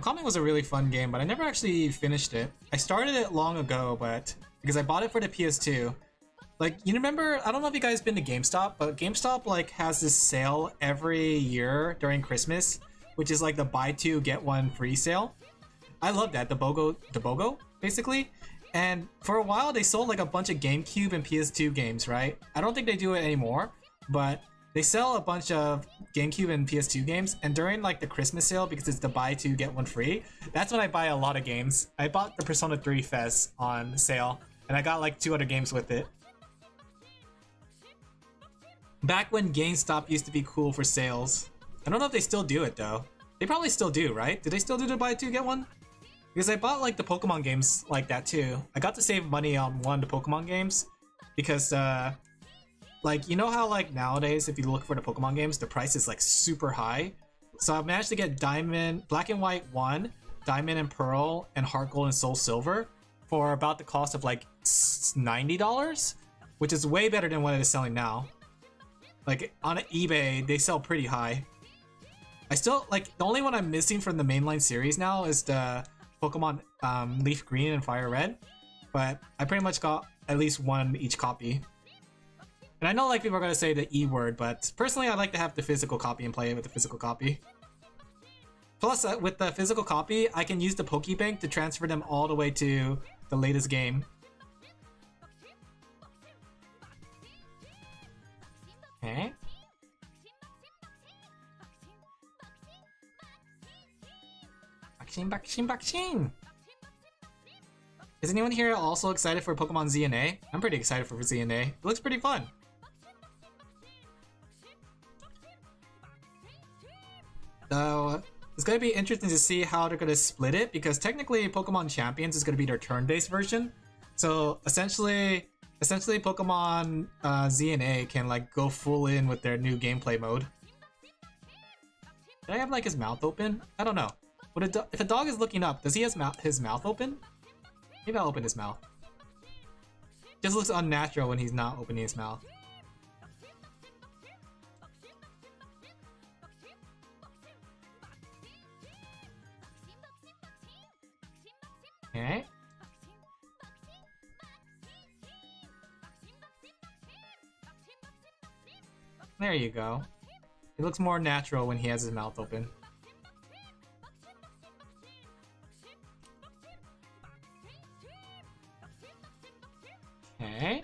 Okami was a really fun game, but I never actually finished it. I started it long ago, but because I bought it for the PS2. Like, you remember, I don't know if you guys been to GameStop, but GameStop like has this sale every year during Christmas, which is like the buy two get one free sale. I love that, the BOGO basically. And for a while they sold like a bunch of GameCube and PS2 games, right? I don't think they do it anymore, but they sell a bunch of GameCube and PS2 games, and during like the Christmas sale, because it's the buy two get one free, that's when I buy a lot of games. I bought the Persona 3 Fest on sale, and I got like 2 other games with it. Back when GameStop used to be cool for sales. I don't know if they still do it though. They probably still do, right? Do they still do the buy two get one? Because I bought like the Pokemon games like that too. I got to save money on one of the Pokemon games because like, you know how like nowadays if you look for the Pokemon games, the price is like super high. So I managed to get Diamond, Black and White 1, Diamond and Pearl, and Heart Gold and Soul Silver for about the cost of like $90, which is way better than what it is selling now. Like on eBay, they sell pretty high. I still like the only one I'm missing from the mainline series now is the Pokemon Leaf Green and Fire Red, but I pretty much got at least one each copy. And I know like people are gonna say the E word, but personally I like to have the physical copy and play it with the physical copy. Plus, with the physical copy, I can use the Pokebank to transfer them all the way to the latest game. Okay. Bakchin, Bakchin, Bakchin! Is anyone here also excited for Pokemon Z and A? I'm pretty excited for Z and A. It looks pretty fun. So, it's going to be interesting to see how they're going to split it, because technically Pokemon Champions is going to be their turn-based version. So, essentially Pokemon Z and A can like go full in with their new gameplay mode. Did I have like his mouth open? I don't know. If a dog is looking up, does he have his mouth open? Maybe I'll open his mouth. Just looks unnatural when he's not opening his mouth. Okay. There you go. It looks more natural when he has his mouth open. Okay.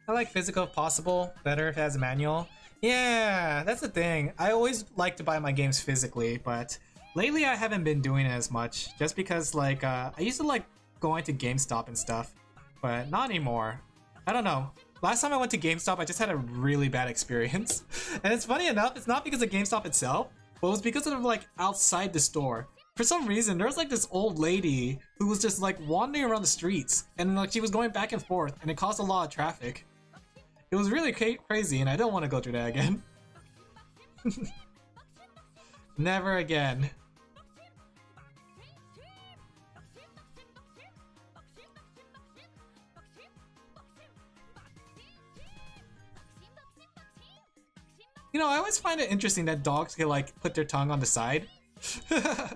I like physical if possible, better if it has a manual. Yeah, that's the thing. I always like to buy my games physically, but lately I haven't been doing it as much, just because like I used to like going to GameStop and stuff, but not anymore. I don't know. Last time I went to GameStop, I just had a really bad experience. And it's funny enough, it's not because of GameStop itself, but it was because of like outside the store. For some reason, there was like this old lady who was just like wandering around the streets, and like she was going back and forth, and it caused a lot of traffic. It was really crazy, and I don't want to go through that again. Never again. You know, I always find it interesting that dogs can like put their tongue on the side. I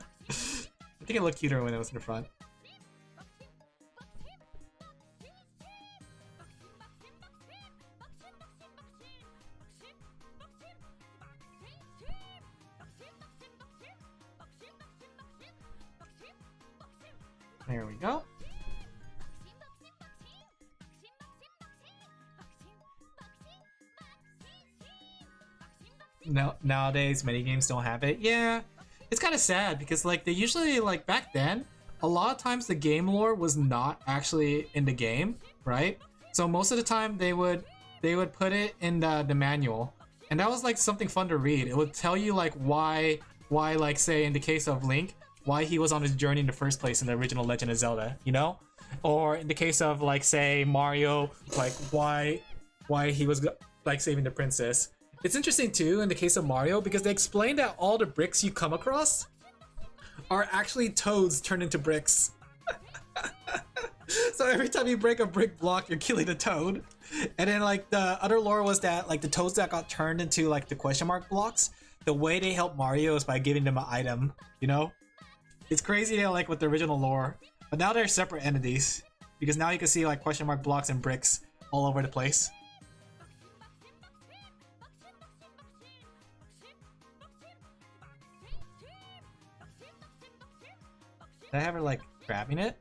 think it looked cuter when it was in the front. There we go. No, nowadays many games don't have it. Yeah, it's kind of sad because like they usually like back then, a lot of times the game lore was not actually in the game, right? So most of the time they would put it in the manual, and that was like something fun to read. It would tell you like why like say in the case of Link, why he was on his journey in the first place in the original Legend of Zelda, you know? Or in the case of like say Mario, like why he was like saving the princess. It's interesting too in the case of Mario because they explain that all the bricks you come across are actually toads turned into bricks. So every time you break a brick block, you're killing a toad. And then like the other lore was that like the toads that got turned into like the question mark blocks, the way they help Mario is by giving them an item, you know? It's crazy that like with the original lore, but now they're separate entities because now you can see like question mark blocks and bricks all over the place. Did I have her like grabbing it?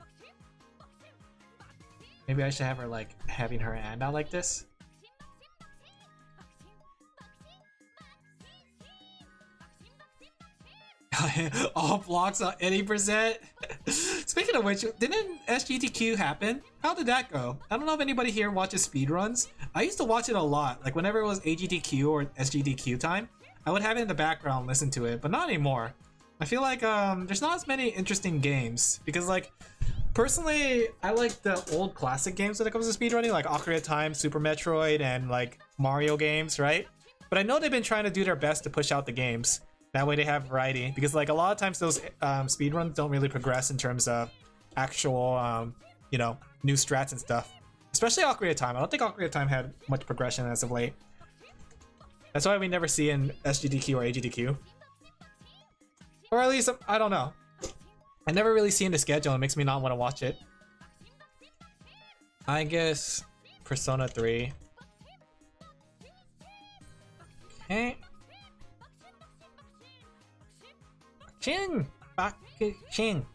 Maybe I should have her like having her hand out like this. All blocks on 80%. Speaking of which, didn't SGDQ happen? How did that go? I don't know if anybody here watches speedruns. I used to watch it a lot. Like whenever it was AGDQ or SGDQ time, I would have it in the background, listen to it, but not anymore. I feel like there's not as many interesting games because like personally I like the old classic games when it comes to speedrunning, like Ocarina of Time, Super Metroid, and like Mario games, right? But I know they've been trying to do their best to push out the games. That way they have variety because like a lot of times those speedruns don't really progress in terms of actual you know, new strats and stuff. Especially Ocarina of Time. I don't think Ocarina of Time had much progression as of late. That's why we never see in SGDQ or AGDQ. Or at least, I don't know. I never really see in the schedule. It makes me not want to watch it. I guess Persona 3. Okay. Chin! Back chin.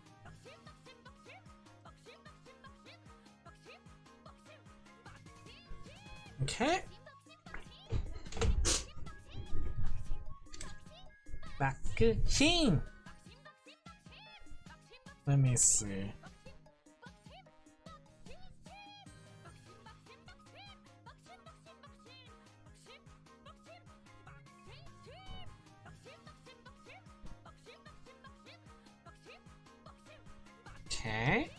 Okay. Back chin. Let me see. Okay.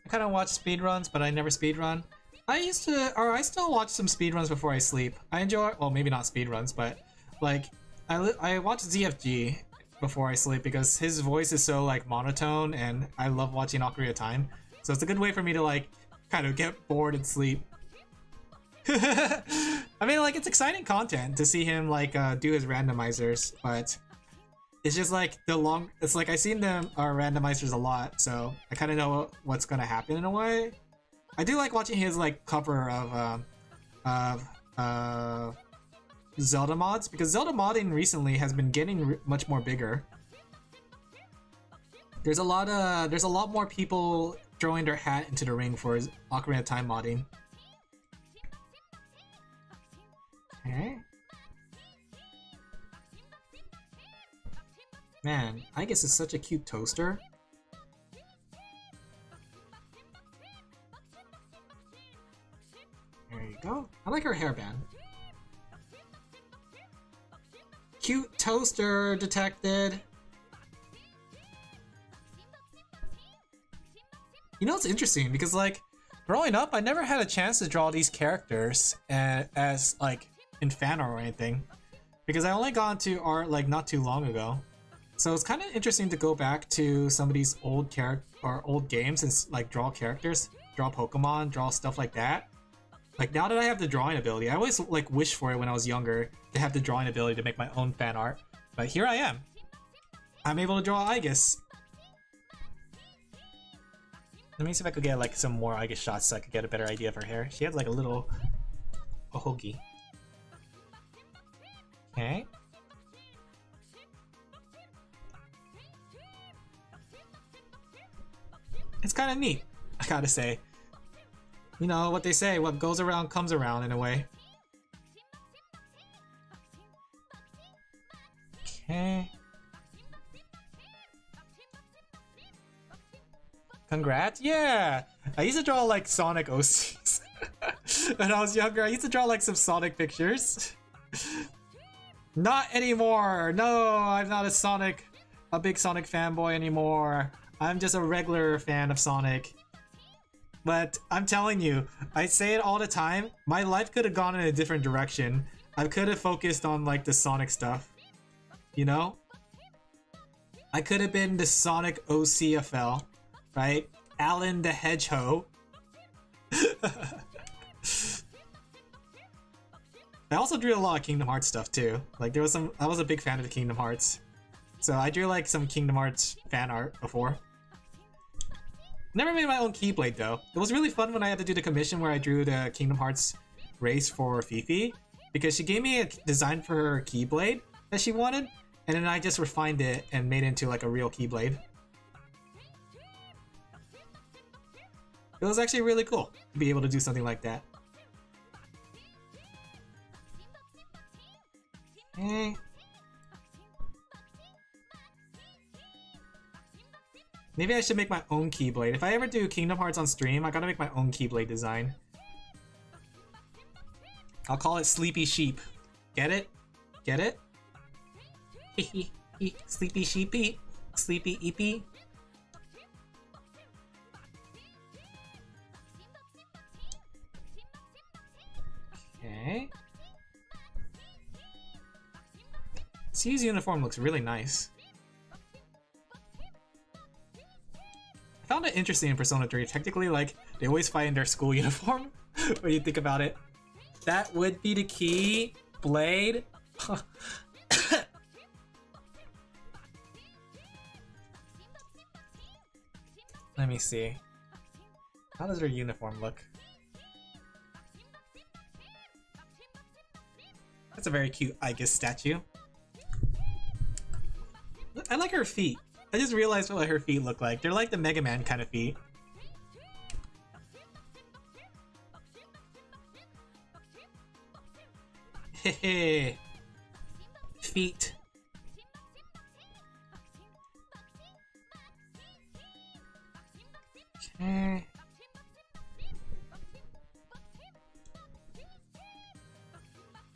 I kind of watch speedruns, but I never speedrun. I still watch some speedruns before I sleep. I enjoy, well, maybe not speedruns, but like I watch ZFG before I sleep because his voice is so like monotone, and I love watching Ocarina of Time. So it's a good way for me to like kind of get bored and sleep. I mean, like, it's exciting content to see him like do his randomizers, but it's just like it's like I've seen them randomizers a lot, so I kind of know what's gonna happen in a way. I do like watching his like cover of Zelda mods because Zelda modding recently has been getting much more bigger. There's a lot more people throwing their hat into the ring for Ocarina of Time modding. Okay. Man, I guess it's such a cute toaster. There you go. I like her hairband. Cute toaster detected. You know, it's interesting because like growing up, I never had a chance to draw these characters as like in fan art or anything because I only got into art like not too long ago. So it's kind of interesting to go back to some of these old old games and like draw characters, draw Pokemon, draw stuff like that. Like now that I have the drawing ability, I always like wished for it when I was younger to have the drawing ability to make my own fan art. But here I am. I'm able to draw Aigis. Let me see if I could get like some more Aigis shots so I could get a better idea of her hair. She has like a little ohogi. Okay. It's kind of neat, I gotta say. You know what they say, what goes around comes around in a way. Okay. Congrats, yeah! I used to draw like Sonic OCs. When I was younger, I used to draw like some Sonic pictures. Not anymore! No, I'm not a big Sonic fanboy anymore. I'm just a regular fan of Sonic. But I'm telling you, I say it all the time, my life could have gone in a different direction. I could have focused on like the Sonic stuff. You know? I could have been the Sonic OCFL, right? Alin the Hedgehog. I also drew a lot of Kingdom Hearts stuff too. Like there was I was a big fan of the Kingdom Hearts. So I drew like some Kingdom Hearts fan art before. Never made my own Keyblade though. It was really fun when I had to do the commission where I drew the Kingdom Hearts race for Fifi. Because she gave me a design for her Keyblade that she wanted. And then I just refined it and made it into like a real Keyblade. It was actually really cool to be able to do something like that. Okay. Maybe I should make my own Keyblade. If I ever do Kingdom Hearts on stream, I gotta make my own Keyblade design. I'll call it Sleepy Sheep. Get it? Get it? Sleepy Sheepy. Sleepy Eepy. Okay. C's uniform looks really nice. I found it interesting in Persona 3. Technically, like, they always fight in their school uniform. When you think about it. That would be the key. Blade. Let me see. How does their uniform look? That's a very cute Aegis statue. I like her feet. I just realized what her feet look like. They're like the Mega Man kind of feet. Hehe. Feet. Okay.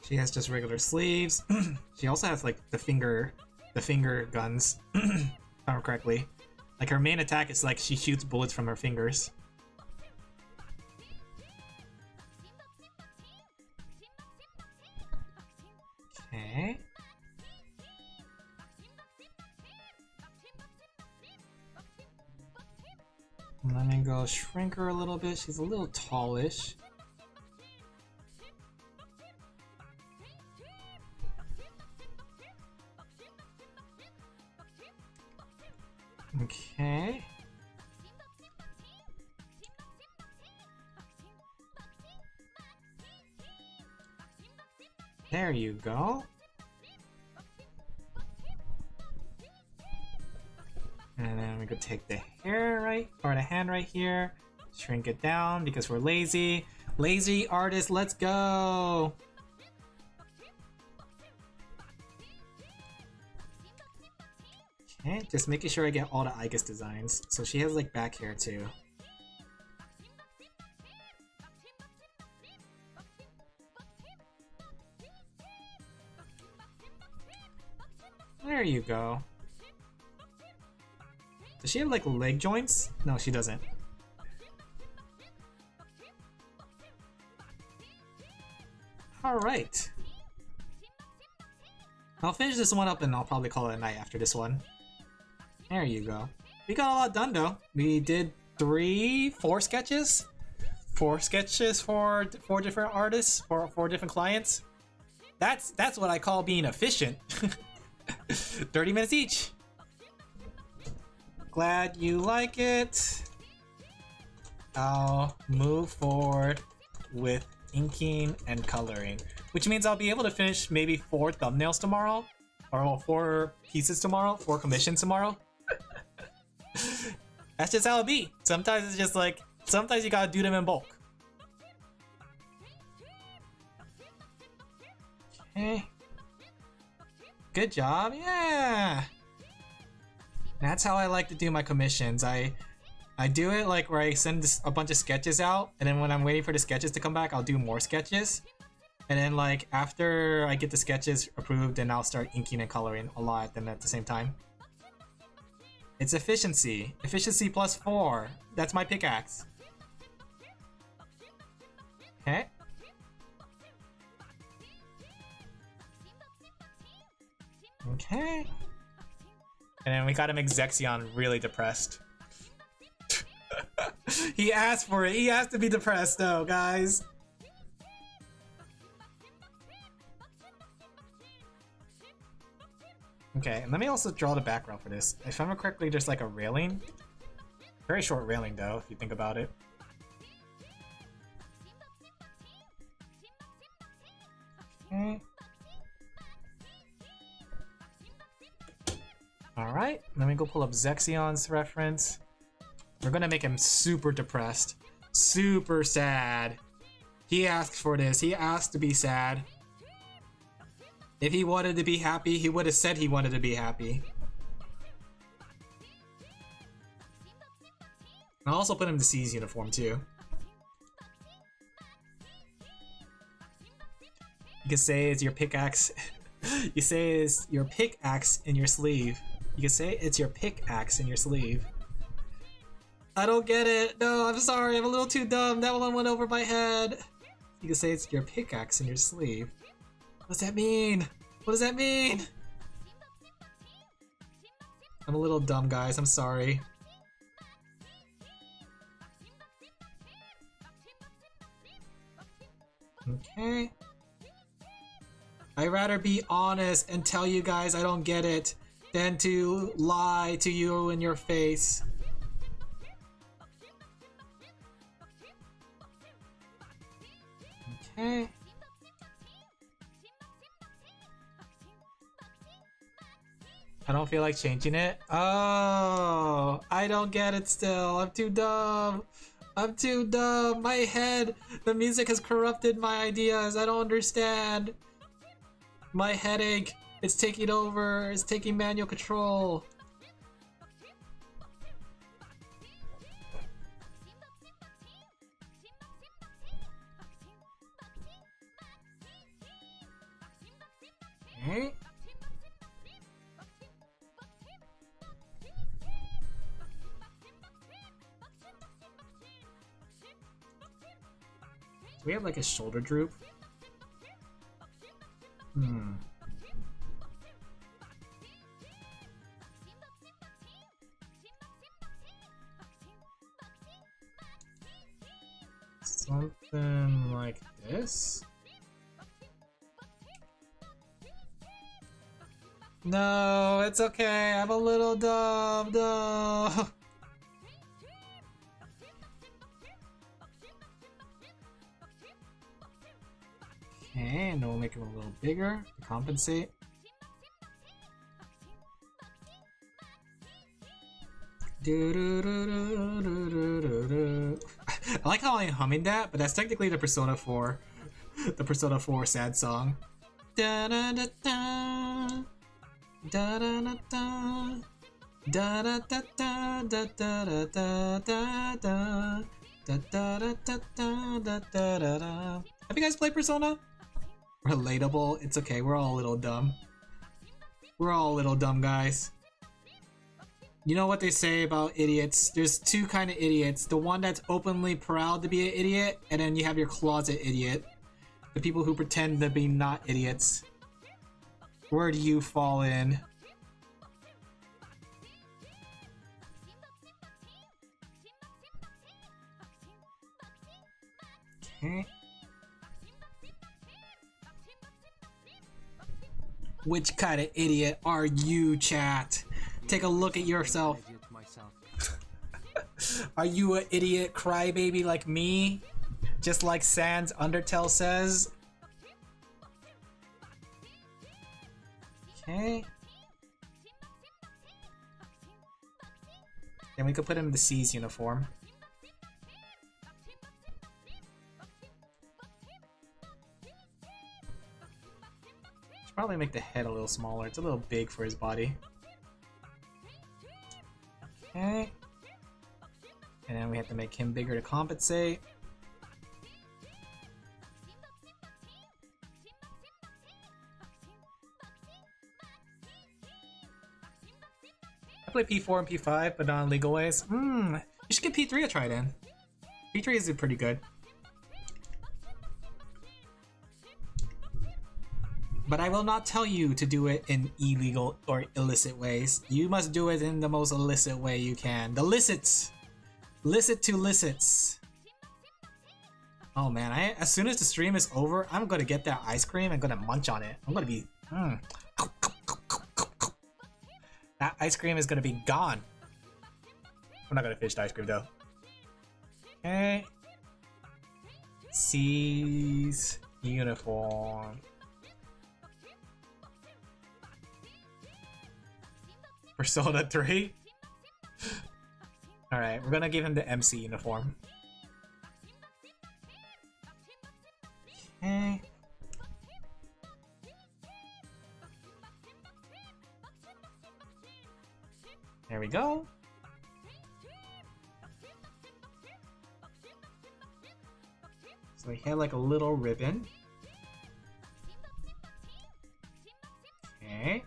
She has just regular sleeves. She also has like the finger guns, if I remember correctly. Like her main attack is like she shoots bullets from her fingers. Okay. Let me go shrink her a little bit. She's a little tallish. Okay. There you go. And then we could take the hair right, or the hand right here, shrink it down because we're lazy. Lazy artist, let's go! Okay, just making sure I get all the Aegis designs. So she has like back hair too. There you go. Does she have like leg joints? No, she doesn't. Alright. I'll finish this one up and I'll probably call it a night after this one. There you go. We got a lot done though. We did 4 sketches? 4 sketches for 4 different artists, for 4 different clients. That's what I call being efficient. 30 minutes each. Glad you like it. I'll move forward with inking and coloring, which means I'll be able to finish maybe 4 thumbnails tomorrow, or 4 pieces tomorrow, 4 commissions tomorrow. That's just how it be. Sometimes it's just like, sometimes you gotta do them in bulk. Okay. Good job, yeah! That's how I like to do my commissions. I do it like where I send a bunch of sketches out, and then when I'm waiting for the sketches to come back, I'll do more sketches. And then like after I get the sketches approved, then I'll start inking and coloring a lot of them at the same time. It's efficiency. Efficiency plus 4. That's my pickaxe. Okay. Okay. And then we got him Exexion really depressed. He asked for it. He has to be depressed though, guys. Okay, and let me also draw the background for this. If I remember correctly, there's like a railing. Very short railing though, if you think about it. Okay. Alright, let me go pull up Zexion's reference. We're gonna make him super depressed. Super sad. He asked for this. He asked to be sad. If he wanted to be happy, he would have said he wanted to be happy. I'll also put him to C's uniform too. You can say it's your pickaxe. You say it's your pickaxe in your sleeve. You can say it's your pickaxe in your sleeve. I don't get it. No, I'm sorry. I'm a little too dumb. That one went over my head. You can say it's your pickaxe in your sleeve. What does that mean? What does that mean? I'm a little dumb, guys. I'm sorry. Okay. I'd rather be honest and tell you guys I don't get it than to lie to you in your face. Okay. I don't feel like changing it. Oh, I don't get it still. I'm too dumb. I'm too dumb. My head, the music has corrupted my ideas. I don't understand. My headache, it's taking over. It's taking manual control. Okay. Do we have like a shoulder droop? Something like this? No, it's okay. I'm a little dumb. No. Okay, and we'll make him a little bigger to compensate. I like how I'm humming that, but that's technically the Persona 4, the Persona 4 sad song. Da da da da, da da da da, da da da da, da da da da da, da da da da da da da. Have you guys played Persona? Relatable. It's okay. We're all a little dumb. We're all a little dumb, guys. You know what they say about idiots? There's two kind of idiots. The one that's openly proud to be an idiot, and then you have your closet idiot. The people who pretend to be not idiots. Where do you fall in? Okay. Which kind of idiot are you, chat? Take a look at yourself. Are you an idiot crybaby like me? Just like Sans Undertale says? Okay. And we could put him in the C's uniform. Should probably make the head a little smaller. It's a little big for his body. Okay. And then we have to make him bigger to compensate. play P4 and P5, but not in legal ways. You should give P3 a try then. P3 is pretty good. But I will not tell you to do it in illegal or illicit ways. You must do it in the most illicit way you can. The licits! Licit to licits. Oh man, as soon as the stream is over, I'm gonna get that ice cream and gonna munch on it. I'm gonna be... That ice cream is gonna be gone. I'm not gonna finish the ice cream though. Okay. C's uniform. Persona 3? Alright, we're gonna give him the MC uniform. Okay. There we go. So he had like a little ribbon. Okay.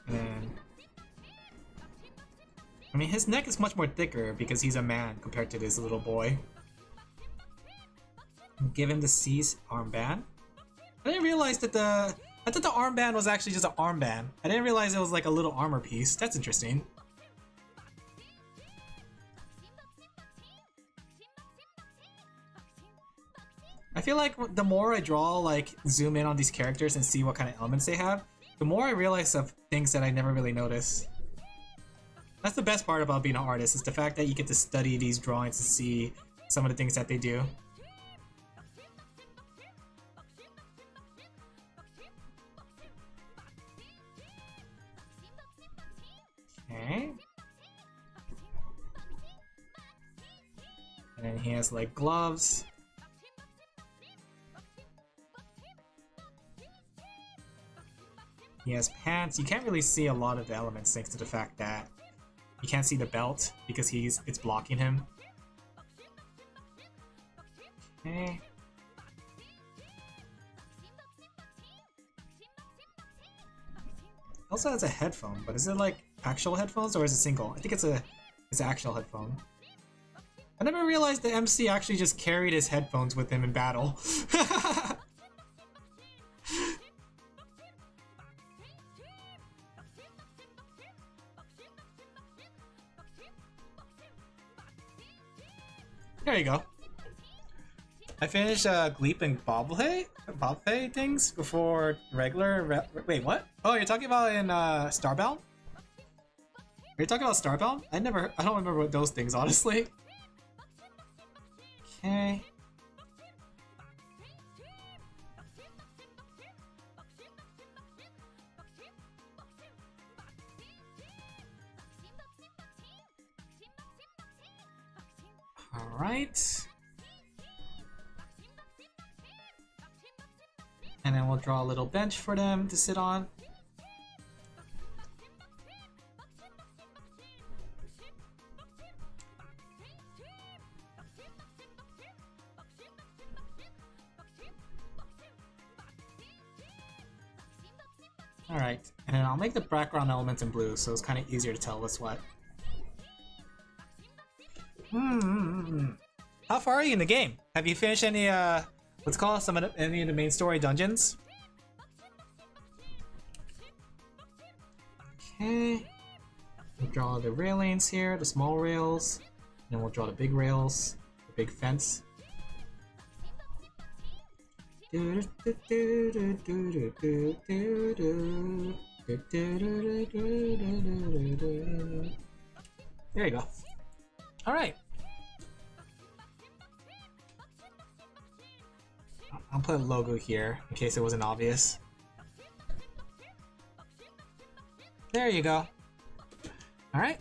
And I mean, his neck is much more thicker because he's a man compared to this little boy. Give him the C's armband. I didn't realize that I thought the armband was actually just an armband. I didn't realize it was like a little armor piece. That's interesting. I feel like the more I draw, like, zoom in on these characters and see what kind of elements they have, the more I realize of things that I never really noticed. That's the best part about being an artist, is the fact that you get to study these drawings and see some of the things that they do. Okay. And then he has like gloves. He has pants. You can't really see a lot of the elements thanks to the fact that you can't see the belt because it's blocking him. Okay. Also has a headphone, but is it like actual headphones or is it single? I think it's an actual headphone. I never realized the MC actually just carried his headphones with him in battle. There you go. I finished Gleep and Bobfay things before regular. Wait, what? Oh, you're talking about in Starbound? Are you talking about Starbound? I don't remember what those things, honestly. Okay. All right. And then we'll draw a little bench for them to sit on. Alright, and then I'll make the background elements in blue so it's kind of easier to tell what's what. How far are you in the game? Have you finished any, let's call it any of the main story dungeons? Okay. We'll draw the railings here, the small rails. And then we'll draw the big rails, the big fence. There you go. Alright. I'll put a logo here in case it wasn't obvious. There you go. Alright.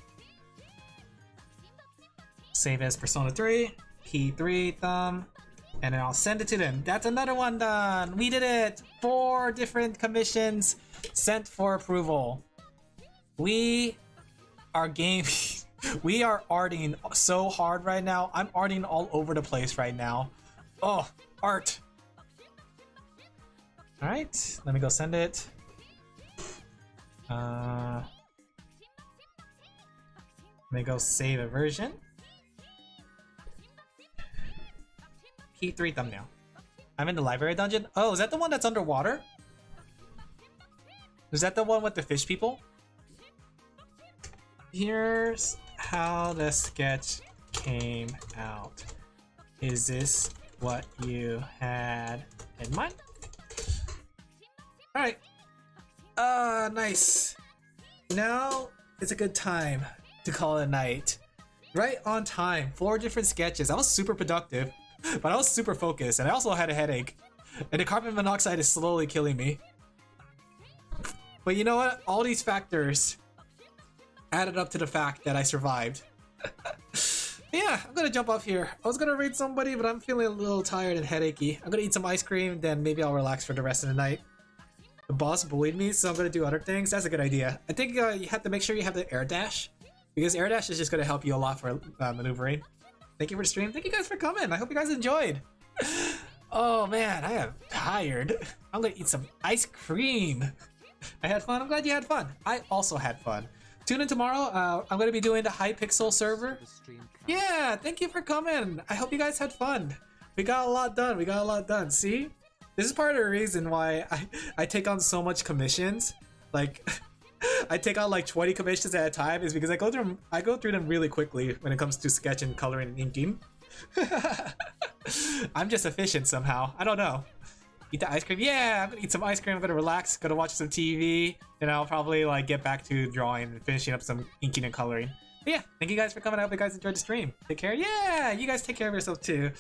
Save as Persona 3, P3 thumb, and then I'll send it to them. That's another one done! We did it! 4 different commissions sent for approval. We are gaming. We are arting so hard right now. I'm arting all over the place right now. Oh, art! Alright, let me go send it. Let me go save a version. Key 3 thumbnail. I'm in the library dungeon. Oh, is that the one that's underwater? Is that the one with the fish people? Here's how the sketch came out. Is this what you had in mind? Alright. Nice. Now it's a good time to call it a night. Right on time. 4 different sketches. I was super productive, but I was super focused, and I also had a headache. And the carbon monoxide is slowly killing me. But you know what? All these factors added up to the fact that I survived. Yeah, I'm gonna jump off here. I was gonna raid somebody, but I'm feeling a little tired and headachy. I'm gonna eat some ice cream, then maybe I'll relax for the rest of the night. The boss bullied me, so I'm gonna do other things. That's a good idea. I think you have to make sure you have the air dash, because air dash is just gonna help you a lot for maneuvering. Thank you for the stream. Thank you guys for coming. I hope you guys enjoyed. Oh man, I am tired. I'm gonna eat some ice cream. I had fun. I'm glad you had fun. I also had fun. Tune in tomorrow. I'm going to be doing the Hypixel server. Yeah, thank you for coming. I hope you guys had fun. We got a lot done. We got a lot done. See? This is part of the reason why I take on so much commissions. Like, I take on like 20 commissions at a time is because I go through them really quickly when it comes to sketch and coloring and inking. I'm just efficient somehow. I don't know. Eat the ice cream. Yeah, I'm gonna eat some ice cream. I'm gonna relax, gonna watch some TV, and I'll probably like get back to drawing and finishing up some inking and coloring. But yeah, thank you guys for coming. I hope you guys enjoyed the stream. Take care. Yeah, you guys take care of yourself too.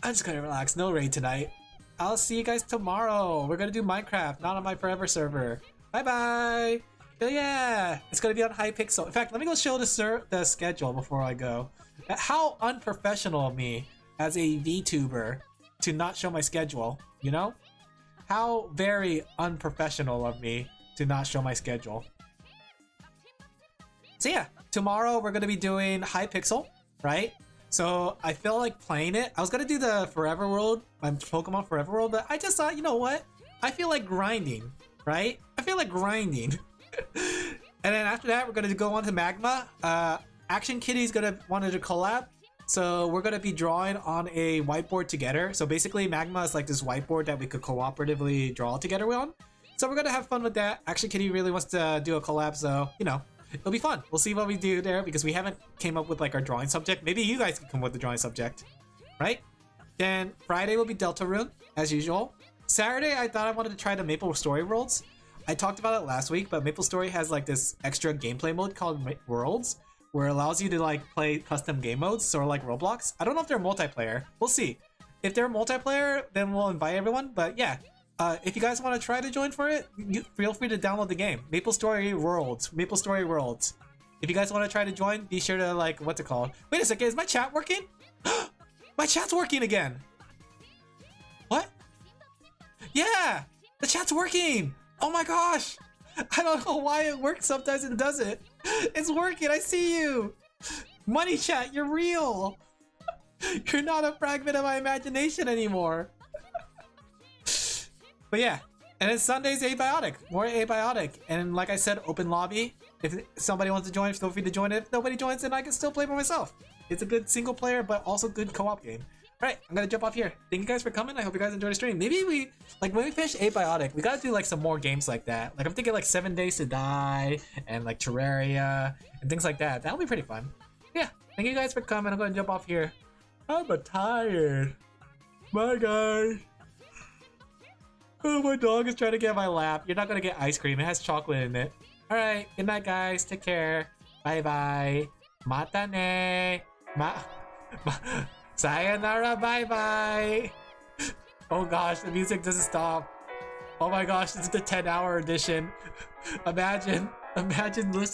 I'm just gonna relax. No raid tonight. I'll see you guys tomorrow. We're gonna do Minecraft, not on my forever server. Bye bye. Yeah, it's gonna be on Hypixel. In fact, let me go show the schedule before I go. How unprofessional of me as a VTuber to not show my schedule, you know? How very unprofessional of me to not show my schedule. So yeah, tomorrow we're gonna be doing Hypixel, right? So I feel like playing it. I was gonna do the Forever World, my Pokemon Forever World, but I just thought, you know what? I feel like grinding, right? I feel like grinding. And then after that, we're gonna go on to Magma. Action Kitty's wanted to collab. So we're gonna be drawing on a whiteboard together. So basically Magma is like this whiteboard that we could cooperatively draw together on. So we're gonna have fun with that. Action Kitty really wants to do a collab, so you know, it'll be fun. We'll see what we do there because we haven't came up with like our drawing subject. Maybe you guys can come up with the drawing subject, right? Then Friday will be Deltarune, as usual. Saturday, I thought I wanted to try the Maple Story Worlds. I talked about it last week, but Maple Story has like this extra gameplay mode called Worlds, where it allows you to like play custom game modes, sort of like Roblox. I don't know if they're multiplayer. We'll see. If they're multiplayer, then we'll invite everyone. But yeah, if you guys want to try to join for it, feel free to download the game. Maple Story Worlds. Maple Story Worlds. If you guys want to try to join, be sure to like, what's it called? Wait a second, is my chat working? My chat's working again. What? Yeah, the chat's working. Oh my gosh. I don't know why it works sometimes and doesn't. It's working, I see you! Money chat, you're real! You're not a fragment of my imagination anymore! But yeah, and then Sunday's Abiotic, more Abiotic. And like I said, open lobby. If somebody wants to join, feel free to join. If nobody joins, then I can still play by myself. It's a good single player, but also good co-op game. Alright, I'm gonna jump off here. Thank you guys for coming. I hope you guys enjoyed the stream. Maybe we, like when we finish Abiotic, we gotta do like some more games like that. Like I'm thinking like 7 Days to Die and like Terraria and things like that. That'll be pretty fun. Yeah, thank you guys for coming. I'm gonna jump off here. I'm tired. Bye guys. Oh, my dog is trying to get in my lap. You're not gonna get ice cream. It has chocolate in it. Alright, good night guys. Take care. Bye bye. Mata ne. Sayonara, bye bye. Oh gosh, the music doesn't stop. Oh my gosh, this is the 10-hour edition. Imagine listening.